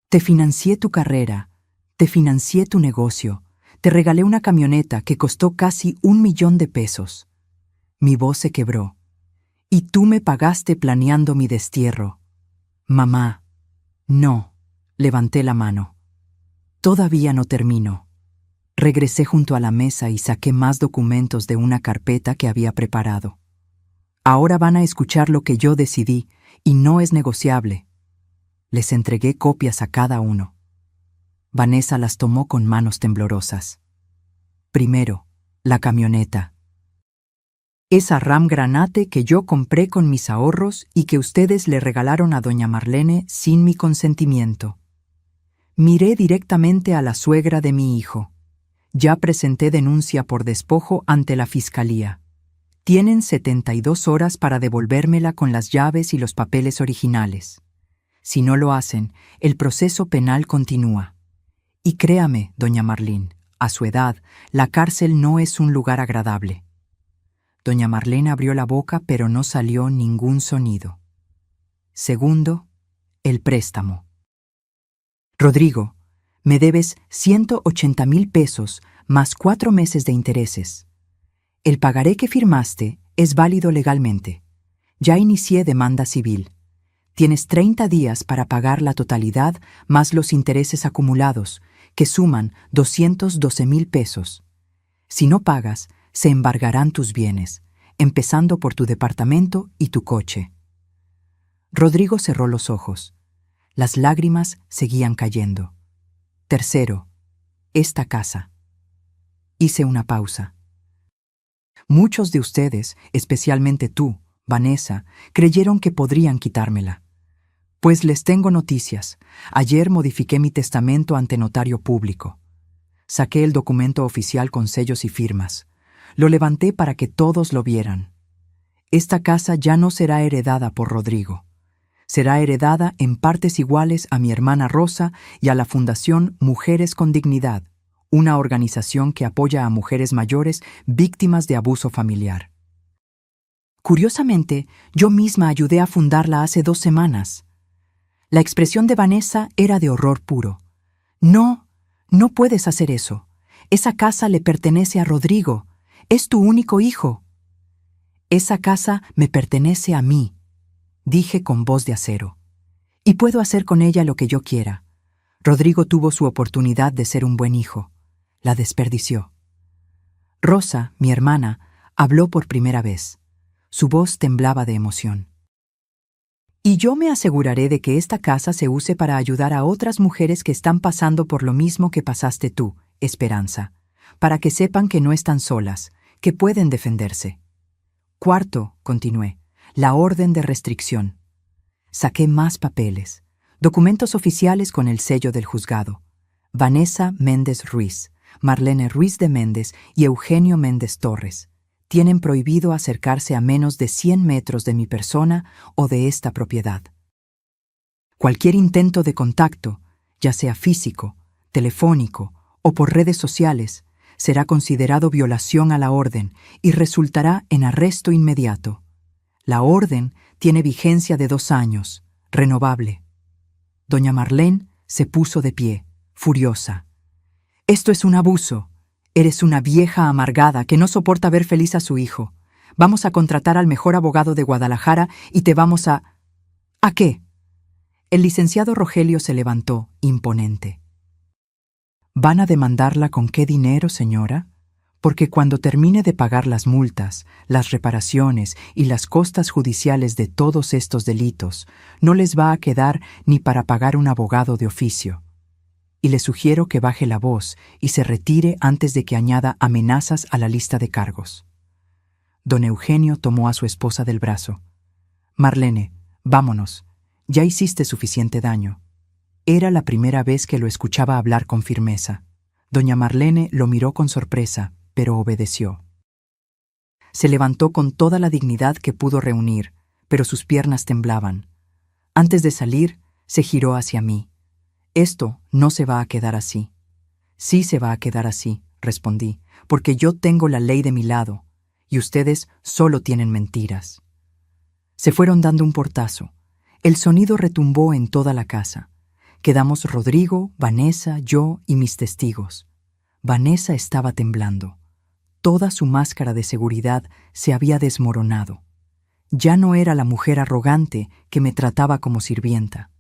S1: Te financié tu carrera, te financié tu negocio, te regalé una camioneta que costó casi 1 millón de pesos. Mi voz se quebró. Y tú me pagaste planeando mi destierro. Mamá, no», levanté la mano. «Todavía no termino». Regresé junto a la mesa y saqué más documentos de una carpeta que había preparado. «Ahora van a escuchar lo que yo decidí, y no es negociable». Les entregué copias a cada uno. Vanessa las tomó con manos temblorosas. «Primero, la camioneta. Esa Ram Granate que yo compré con mis ahorros y que ustedes le regalaron a doña Marlene sin mi consentimiento. Miré directamente a la suegra de mi hijo. Ya presenté denuncia por despojo ante la fiscalía. Tienen 72 horas para devolvérmela con las llaves y los papeles originales. Si no lo hacen, el proceso penal continúa. Y créame, doña Marlene, a su edad, la cárcel no es un lugar agradable». Doña Marlene abrió la boca, pero no salió ningún sonido. Segundo, el préstamo. «Rodrigo, me debes 180,000 pesos más 4 meses de intereses. El pagaré que firmaste es válido legalmente. Ya inicié demanda civil. Tienes 30 días para pagar la totalidad más los intereses acumulados, que suman 212,000 pesos. Si no pagas, se embargarán tus bienes, empezando por tu departamento y tu coche». Rodrigo cerró los ojos. Las lágrimas seguían cayendo. «Tercero, esta casa». Hice una pausa. «Muchos de ustedes, especialmente tú, Vanessa, creyeron que podrían quitármela. Pues les tengo noticias. Ayer modifiqué mi testamento ante notario público. Saqué el documento oficial con sellos y firmas. Lo levanté para que todos lo vieran. Esta casa ya no será heredada por Rodrigo. Será heredada en partes iguales a mi hermana Rosa y a la Fundación Mujeres con Dignidad, una organización que apoya a mujeres mayores víctimas de abuso familiar. Curiosamente, yo misma ayudé a fundarla hace 2 semanas. La expresión de Vanessa era de horror puro. No, no puedes hacer eso. Esa casa le pertenece a Rodrigo. Es tu único hijo. Esa casa me pertenece a mí, dije con voz de acero. Y puedo hacer con ella lo que yo quiera. Rodrigo tuvo su oportunidad de ser un buen hijo. La desperdició. Rosa, mi hermana, habló por primera vez. Su voz temblaba de emoción. Y yo me aseguraré de que esta casa se use para ayudar a otras mujeres que están pasando por lo mismo que pasaste tú, Esperanza, para que sepan que no están solas, que pueden defenderse. Cuarto, continué, la orden de restricción. Saqué más papeles, documentos oficiales con el sello del juzgado. Vanessa Méndez Ruiz, Marlene Ruiz de Méndez y Eugenio Méndez Torres tienen prohibido acercarse a menos de 100 metros de mi persona o de esta propiedad. Cualquier intento de contacto, ya sea físico, telefónico o por redes sociales, será considerado violación a la orden y resultará en arresto inmediato. La orden tiene vigencia de 2 años, renovable. Doña Marlene se puso de pie, furiosa. «Esto es un abuso. Eres una vieja amargada que no soporta ver feliz a su hijo. Vamos a contratar al mejor abogado de Guadalajara y te vamos a...» «¿A qué?» El licenciado Rogelio se levantó, imponente. «¿Van a demandarla con qué dinero, señora? Porque cuando termine de pagar las multas, las reparaciones y las costas judiciales de todos estos delitos, no les va a quedar ni para pagar un abogado de oficio. Y le sugiero que baje la voz y se retire antes de que añada amenazas a la lista de cargos». Don Eugenio tomó a su esposa del brazo. «Marlene, vámonos. Ya hiciste suficiente daño». Era la primera vez que lo escuchaba hablar con firmeza. Doña Marlene lo miró con sorpresa, pero obedeció. Se levantó con toda la dignidad que pudo reunir, pero sus piernas temblaban. Antes de salir, se giró hacia mí. «Esto no se va a quedar así». «Sí se va a quedar así», respondí, «porque yo tengo la ley de mi lado, y ustedes solo tienen mentiras». Se fueron dando un portazo. El sonido retumbó en toda la casa. Quedamos Rodrigo, Vanessa, yo y mis testigos. Vanessa estaba temblando. Toda su máscara de seguridad se había desmoronado. Ya no era la mujer arrogante que me trataba como sirvienta.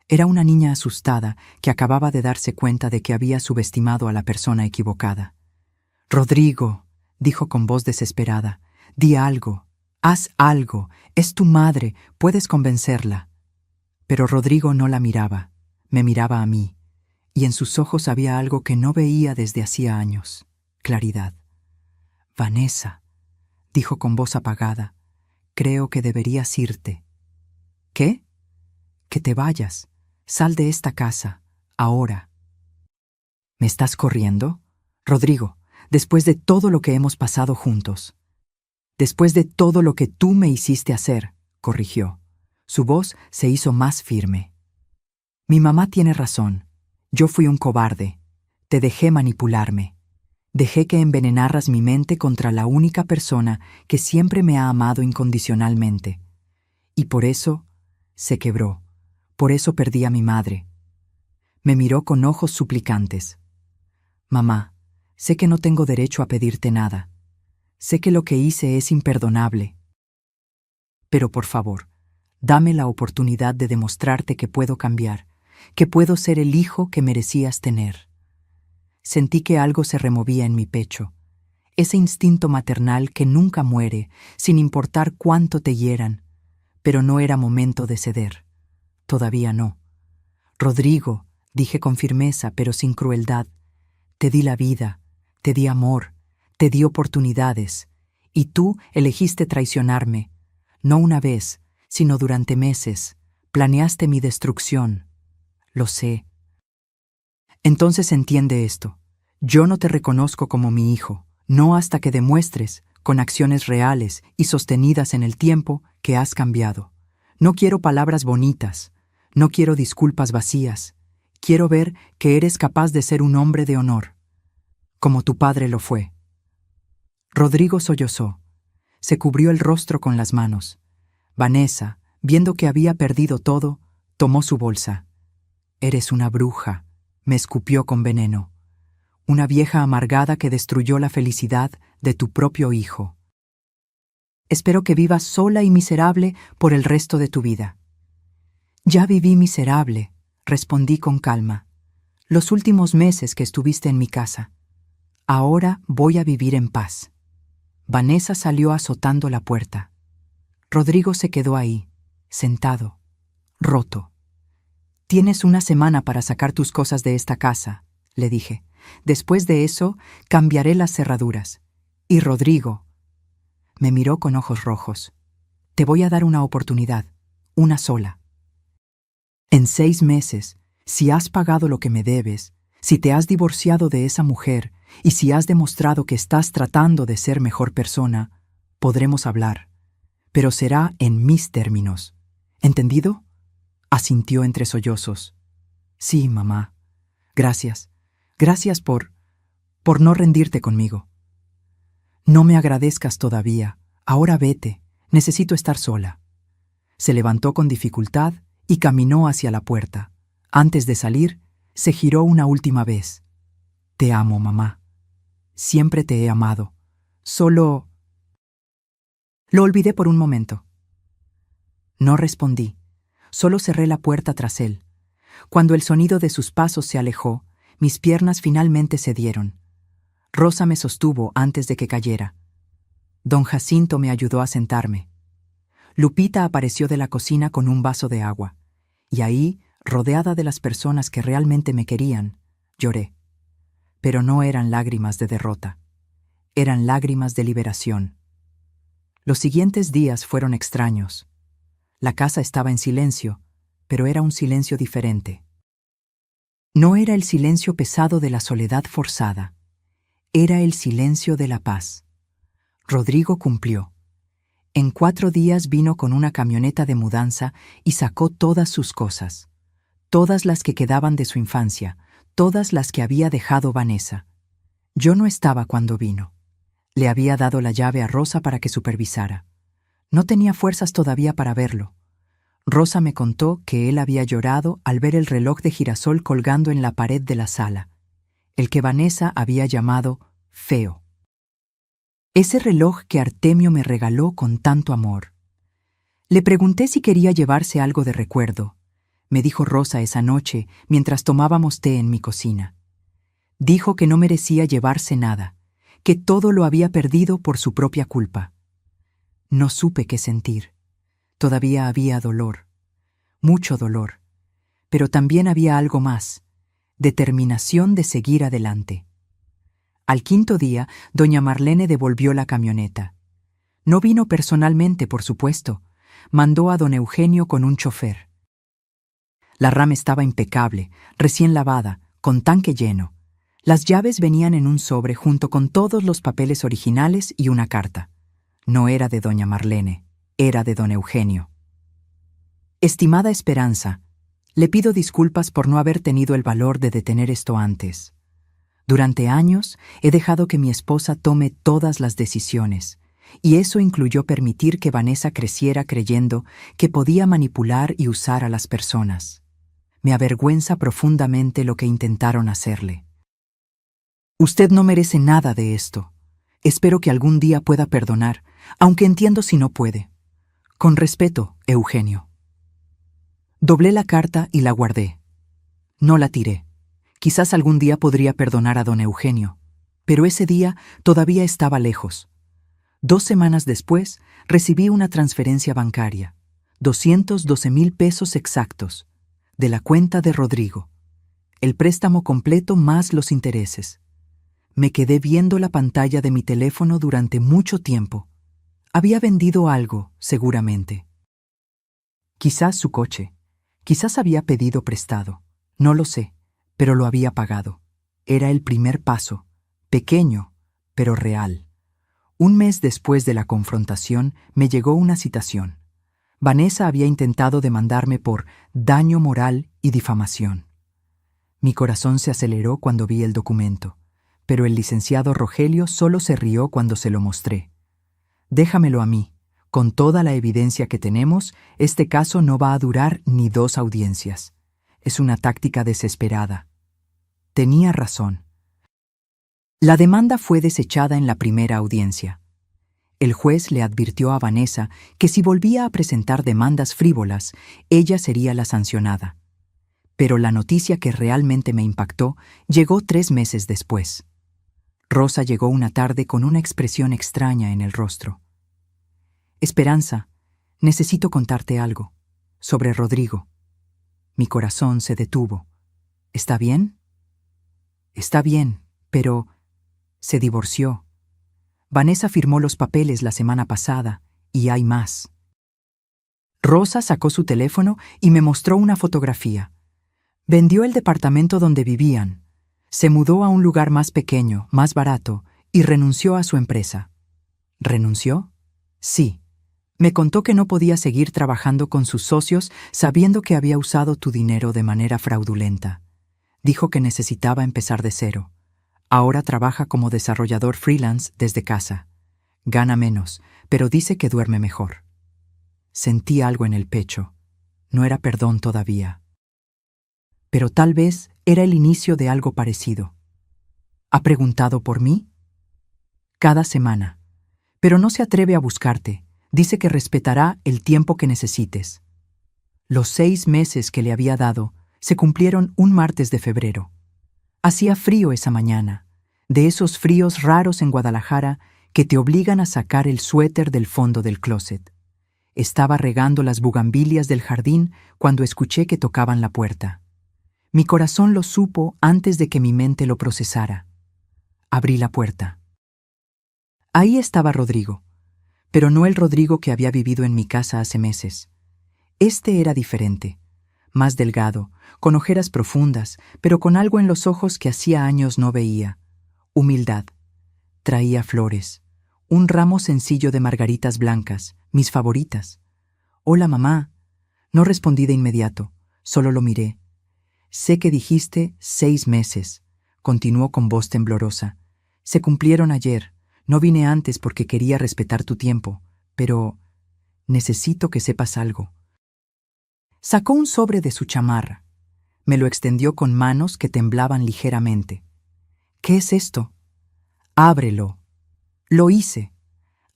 S1: Era una niña asustada que acababa de darse cuenta de que había subestimado a la persona equivocada. «Rodrigo», dijo con voz desesperada, «di algo, haz algo, es tu madre, puedes convencerla». Pero Rodrigo no la miraba, me miraba a mí, y en sus ojos había algo que no veía desde hacía años, claridad. «Vanessa», dijo con voz apagada, «creo que deberías irte». «¿Qué?» «Que te vayas. Sal de esta casa, ahora». «¿Me estás corriendo?» «Rodrigo, después de todo lo que hemos pasado juntos». «Después de todo lo que tú me hiciste hacer», corrigió. Su voz se hizo más firme. «Mi mamá tiene razón. Yo fui un cobarde. Te dejé manipularme. Dejé que envenenaras mi mente contra la única persona que siempre me ha amado incondicionalmente. Y por eso se quebró. Por eso perdí a mi madre». Me miró con ojos suplicantes. «Mamá, sé que no tengo derecho a pedirte nada. Sé que lo que hice es imperdonable. Pero por favor, dame la oportunidad de demostrarte que puedo cambiar, que puedo ser el hijo que merecías tener». Sentí que algo se removía en mi pecho. Ese instinto maternal que nunca muere, sin importar cuánto te hieran. Pero no era momento de ceder. Todavía no. «Rodrigo», dije con firmeza pero sin crueldad, «te di la vida, te di amor, te di oportunidades, y tú elegiste traicionarme. No una vez, sino durante meses. Planeaste mi destrucción. Lo sé. Entonces entiende esto. Yo no te reconozco como mi hijo, no hasta que demuestres, con acciones reales y sostenidas en el tiempo, que has cambiado. No quiero palabras bonitas. No quiero disculpas vacías. Quiero ver que eres capaz de ser un hombre de honor, como tu padre lo fue». Rodrigo sollozó. Se cubrió el rostro con las manos. Vanessa, viendo que había perdido todo, Tomó su bolsa. «Eres una bruja», me escupió con veneno. «Una vieja amargada que destruyó la felicidad de tu propio hijo. Espero que vivas sola y miserable por el resto de tu vida». «Ya viví miserable», respondí con calma, «los últimos meses que estuviste en mi casa. Ahora voy a vivir en paz». Vanessa salió azotando la puerta. Rodrigo se quedó ahí, sentado, roto. «Tienes una semana para sacar tus cosas de esta casa», le dije. «Después de eso, cambiaré las cerraduras. Y Rodrigo…» Me miró con ojos rojos. «Te voy a dar una oportunidad, una sola. En 6 meses, si has pagado lo que me debes, si te has divorciado de esa mujer y si has demostrado que estás tratando de ser mejor persona, podremos hablar. Pero será en mis términos. ¿Entendido?», asintió entre sollozos. «Sí, mamá. Gracias. Gracias por no rendirte conmigo». «No me agradezcas todavía. Ahora vete. Necesito estar sola». Se levantó con dificultad y caminó hacia la puerta. Antes de salir, se giró una última vez. «Te amo, mamá. Siempre te he amado. Solo…». Lo olvidé por un momento. No respondí. Solo cerré la puerta tras él. Cuando el sonido de sus pasos se alejó, mis piernas finalmente cedieron. Rosa me sostuvo antes de que cayera. Don Jacinto me ayudó a sentarme. Lupita apareció de la cocina con un vaso de agua. Y ahí, rodeada de las personas que realmente me querían, lloré. Pero no eran lágrimas de derrota. Eran lágrimas de liberación. Los siguientes días fueron extraños. La casa estaba en silencio, pero era un silencio diferente. No era el silencio pesado de la soledad forzada. Era el silencio de la paz. Rodrigo cumplió. En 4 días vino con una camioneta de mudanza y sacó todas sus cosas. Todas las que quedaban de su infancia, todas las que había dejado Vanessa. Yo no estaba cuando vino. Le había dado la llave a Rosa para que supervisara. No tenía fuerzas todavía para verlo. Rosa me contó que él había llorado al ver el reloj de girasol colgando en la pared de la sala, el que Vanessa había llamado feo. Ese reloj que Artemio me regaló con tanto amor. Le pregunté si quería llevarse algo de recuerdo. Me dijo Rosa esa noche mientras tomábamos té en mi cocina. Dijo que no merecía llevarse nada, que todo lo había perdido por su propia culpa. No supe qué sentir. Todavía había dolor, mucho dolor, pero también había algo más, determinación de seguir adelante. Al 5.º día, doña Marlene devolvió la camioneta. No vino personalmente, por supuesto. Mandó a don Eugenio con un chofer. La RAM estaba impecable, recién lavada, con tanque lleno. Las llaves venían en un sobre junto con todos los papeles originales y una carta. No era de doña Marlene, era de don Eugenio. Estimada Esperanza, le pido disculpas por no haber tenido el valor de detener esto antes. Durante años he dejado que mi esposa tome todas las decisiones, y eso incluyó permitir que Vanessa creciera creyendo que podía manipular y usar a las personas. Me avergüenza profundamente lo que intentaron hacerle. Usted no merece nada de esto. Espero que algún día pueda perdonar, aunque entiendo si no puede. Con respeto, Eugenio. Doblé la carta y la guardé. No la tiré. Quizás algún día podría perdonar a don Eugenio, pero ese día todavía estaba lejos. 2 semanas después, recibí una transferencia bancaria, 212,000 pesos exactos, de la cuenta de Rodrigo. El préstamo completo más los intereses. Me quedé viendo la pantalla de mi teléfono durante mucho tiempo. Había vendido algo, seguramente. Quizás su coche. Quizás había pedido prestado. No lo sé, pero lo había pagado. Era el primer paso, pequeño, pero real. 1 mes después de la confrontación, me llegó una citación. Vanessa había intentado demandarme por daño moral y difamación. Mi corazón se aceleró cuando vi el documento, pero el licenciado Rogelio solo se rió cuando se lo mostré. Déjamelo a mí, Con toda la evidencia que tenemos, este caso no va a durar ni 2 audiencias. Es una táctica desesperada. Tenía razón. La demanda fue desechada en la primera audiencia. El juez le advirtió a Vanessa que si volvía a presentar demandas frívolas, ella sería la sancionada. Pero la noticia que realmente me impactó llegó 3 meses después. Rosa llegó una tarde con una expresión extraña en el rostro. Esperanza, necesito contarte algo. Sobre Rodrigo. Mi corazón se detuvo. ¿Está bien? Está bien, pero se divorció. Vanessa firmó los papeles la semana pasada, y hay más. Rosa sacó su teléfono y me mostró una fotografía. Vendió el departamento donde vivían. Se mudó a un lugar más pequeño, más barato, y renunció a su empresa. ¿Renunció? Sí. Me contó que no podía seguir trabajando con sus socios sabiendo que había usado tu dinero de manera fraudulenta. Dijo que necesitaba empezar de cero. Ahora trabaja como desarrollador freelance desde casa. Gana menos, pero dice que duerme mejor. Sentí algo en el pecho. No era perdón todavía. Pero tal vez era el inicio de algo parecido. ¿Ha preguntado por mí? Cada semana. Pero no se atreve a buscarte. Dice que respetará el tiempo que necesites. Los 6 meses que le había dado se cumplieron un martes de febrero. Hacía frío esa mañana, de esos fríos raros en Guadalajara que te obligan a sacar el suéter del fondo del closet. Estaba regando las bugambilias del jardín cuando escuché que tocaban la puerta. Mi corazón lo supo antes de que mi mente lo procesara. Abrí la puerta. Ahí estaba Rodrigo, pero no el Rodrigo que había vivido en mi casa hace meses. Este era diferente, más delgado, con ojeras profundas, pero con algo en los ojos que hacía años no veía. Humildad. Traía flores, un ramo sencillo de margaritas blancas, mis favoritas. Hola, mamá. No respondí de inmediato, solo lo miré. Sé que dijiste 6 meses, continuó con voz temblorosa. Se cumplieron ayer. No vine antes porque quería respetar tu tiempo, pero necesito que sepas algo. Sacó un sobre de su chamarra. Me lo extendió con manos que temblaban ligeramente. ¿Qué es esto? Ábrelo. Lo hice.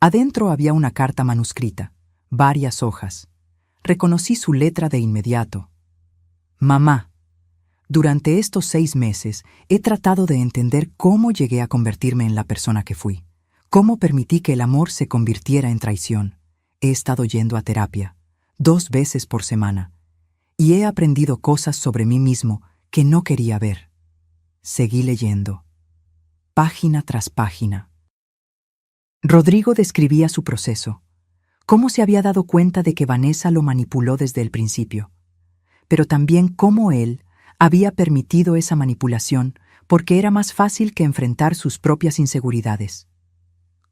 S1: Adentro había una carta manuscrita, varias hojas. Reconocí su letra de inmediato. Mamá, durante estos 6 meses he tratado de entender cómo llegué a convertirme en la persona que fui. Cómo permití que el amor se convirtiera en traición. He estado yendo a terapia, 2 veces por semana, y he aprendido cosas sobre mí mismo que no quería ver. Seguí leyendo, página tras página. Rodrigo describía su proceso, cómo se había dado cuenta de que Vanessa lo manipuló desde el principio, pero también cómo él había permitido esa manipulación porque era más fácil que enfrentar sus propias inseguridades.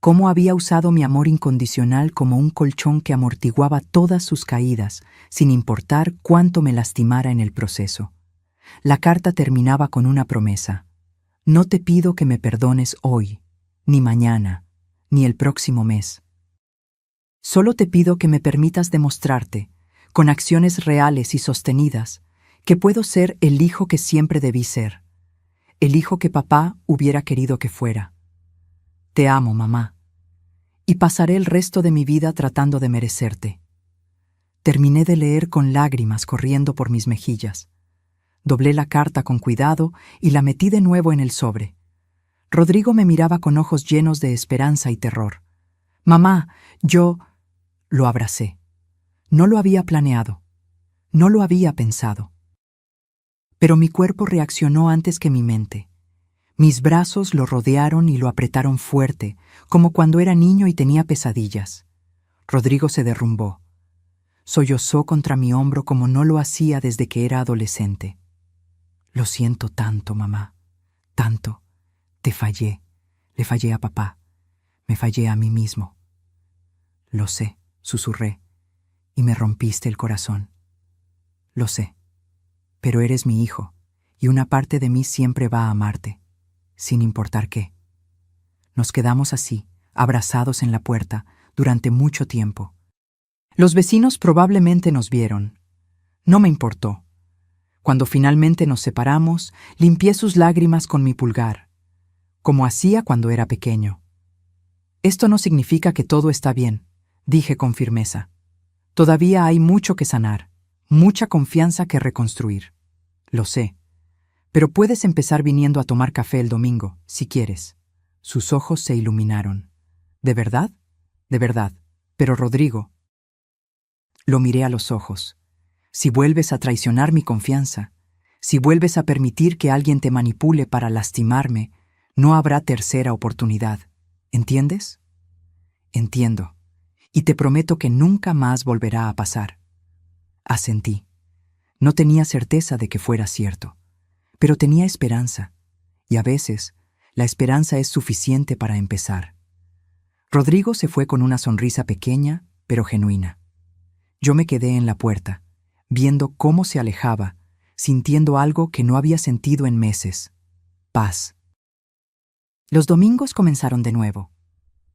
S1: Cómo había usado mi amor incondicional como un colchón que amortiguaba todas sus caídas, sin importar cuánto me lastimara en el proceso. La carta terminaba con una promesa. No te pido que me perdones hoy, ni mañana, ni el próximo mes. Solo te pido que me permitas demostrarte, con acciones reales y sostenidas, que puedo ser el hijo que siempre debí ser, el hijo que papá hubiera querido que fuera. Te amo, mamá, y pasaré el resto de mi vida tratando de merecerte. Terminé de leer con lágrimas corriendo por mis mejillas. Doblé la carta con cuidado y la metí de nuevo en el sobre. Rodrigo me miraba con ojos llenos de esperanza y terror. Mamá, yo... Lo abracé. No lo había planeado. No lo había pensado. Pero mi cuerpo reaccionó antes que mi mente. Mis brazos lo rodearon y lo apretaron fuerte, como cuando era niño y tenía pesadillas. Rodrigo se derrumbó. Sollozó contra mi hombro como no lo hacía desde que era adolescente. Lo siento tanto, mamá. Tanto. Te fallé. Le fallé a papá. Me fallé a mí mismo. Lo sé, susurré, y me rompiste el corazón. Lo sé. Pero eres mi hijo, y una parte de mí siempre va a amarte, sin importar qué. Nos quedamos así, abrazados en la puerta, durante mucho tiempo. Los vecinos probablemente nos vieron. No me importó. Cuando finalmente nos separamos, limpié sus lágrimas con mi pulgar, como hacía cuando era pequeño. Esto no significa que todo está bien, dije con firmeza. Todavía hay mucho que sanar, mucha confianza que reconstruir. Lo sé. Pero puedes empezar viniendo a tomar café el domingo, si quieres. Sus ojos se iluminaron. ¿De verdad? De verdad. Pero Rodrigo... Lo miré a los ojos. Si vuelves a traicionar mi confianza, si vuelves a permitir que alguien te manipule para lastimarme, no habrá tercera oportunidad. ¿Entiendes? Entiendo. Y te prometo que nunca más volverá a pasar. Asentí. No tenía certeza de que fuera cierto, pero tenía esperanza, y a veces la esperanza es suficiente para empezar. Rodrigo se fue con una sonrisa pequeña, pero genuina. Yo me quedé en la puerta, viendo cómo se alejaba, sintiendo algo que no había sentido en meses: paz. Los domingos comenzaron de nuevo,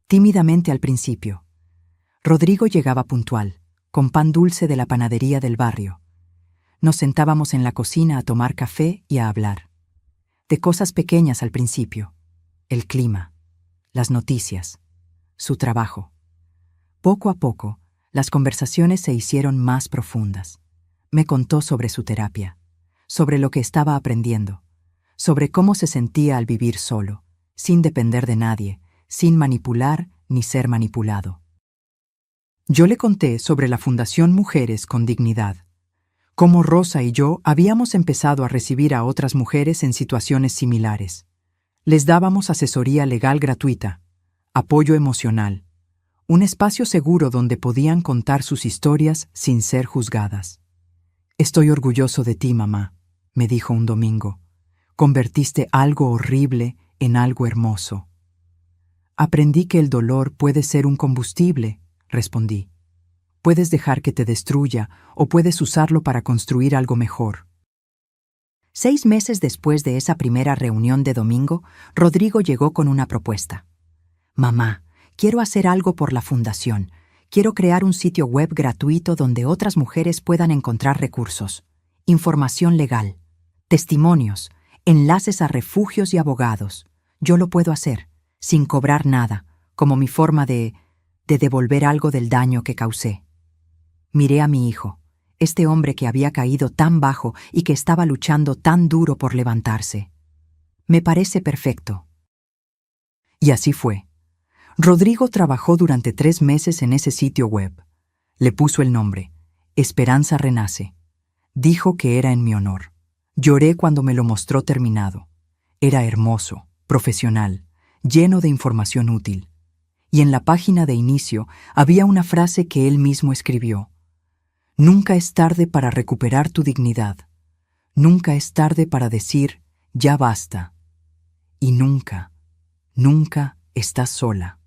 S1: tímidamente al principio. Rodrigo llegaba puntual, con pan dulce de la panadería del barrio. Nos sentábamos en la cocina a tomar café y a hablar. De cosas pequeñas al principio: el clima, las noticias, su trabajo. Poco a poco, las conversaciones se hicieron más profundas. Me contó sobre su terapia, sobre lo que estaba aprendiendo, sobre cómo se sentía al vivir solo, sin depender de nadie, sin manipular ni ser manipulado. Yo le conté sobre la Fundación Mujeres con Dignidad, cómo Rosa y yo habíamos empezado a recibir a otras mujeres en situaciones similares. Les dábamos asesoría legal gratuita, apoyo emocional, un espacio seguro donde podían contar sus historias sin ser juzgadas. «Estoy orgulloso de ti, mamá», me dijo un domingo. «Convertiste algo horrible en algo hermoso». «Aprendí que el dolor puede ser un combustible», respondí. «Puedes dejar que te destruya o puedes usarlo para construir algo mejor». 6 meses después de esa primera reunión de domingo, Rodrigo llegó con una propuesta. «Mamá, quiero hacer algo por la fundación. Quiero crear un sitio web gratuito donde otras mujeres puedan encontrar recursos, información legal, testimonios, enlaces a refugios y abogados. Yo lo puedo hacer, sin cobrar nada, como mi forma de devolver algo del daño que causé». Miré a mi hijo, este hombre que había caído tan bajo y que estaba luchando tan duro por levantarse. «Me parece perfecto». Y así fue. Rodrigo trabajó durante 3 meses en ese sitio web. Le puso el nombre, Esperanza Renace. Dijo que era en mi honor. Lloré cuando me lo mostró terminado. Era hermoso, profesional, lleno de información útil. Y en la página de inicio había una frase que él mismo escribió: «Nunca es tarde para recuperar tu dignidad. Nunca es tarde para decir, ya basta. Y nunca, nunca estás sola».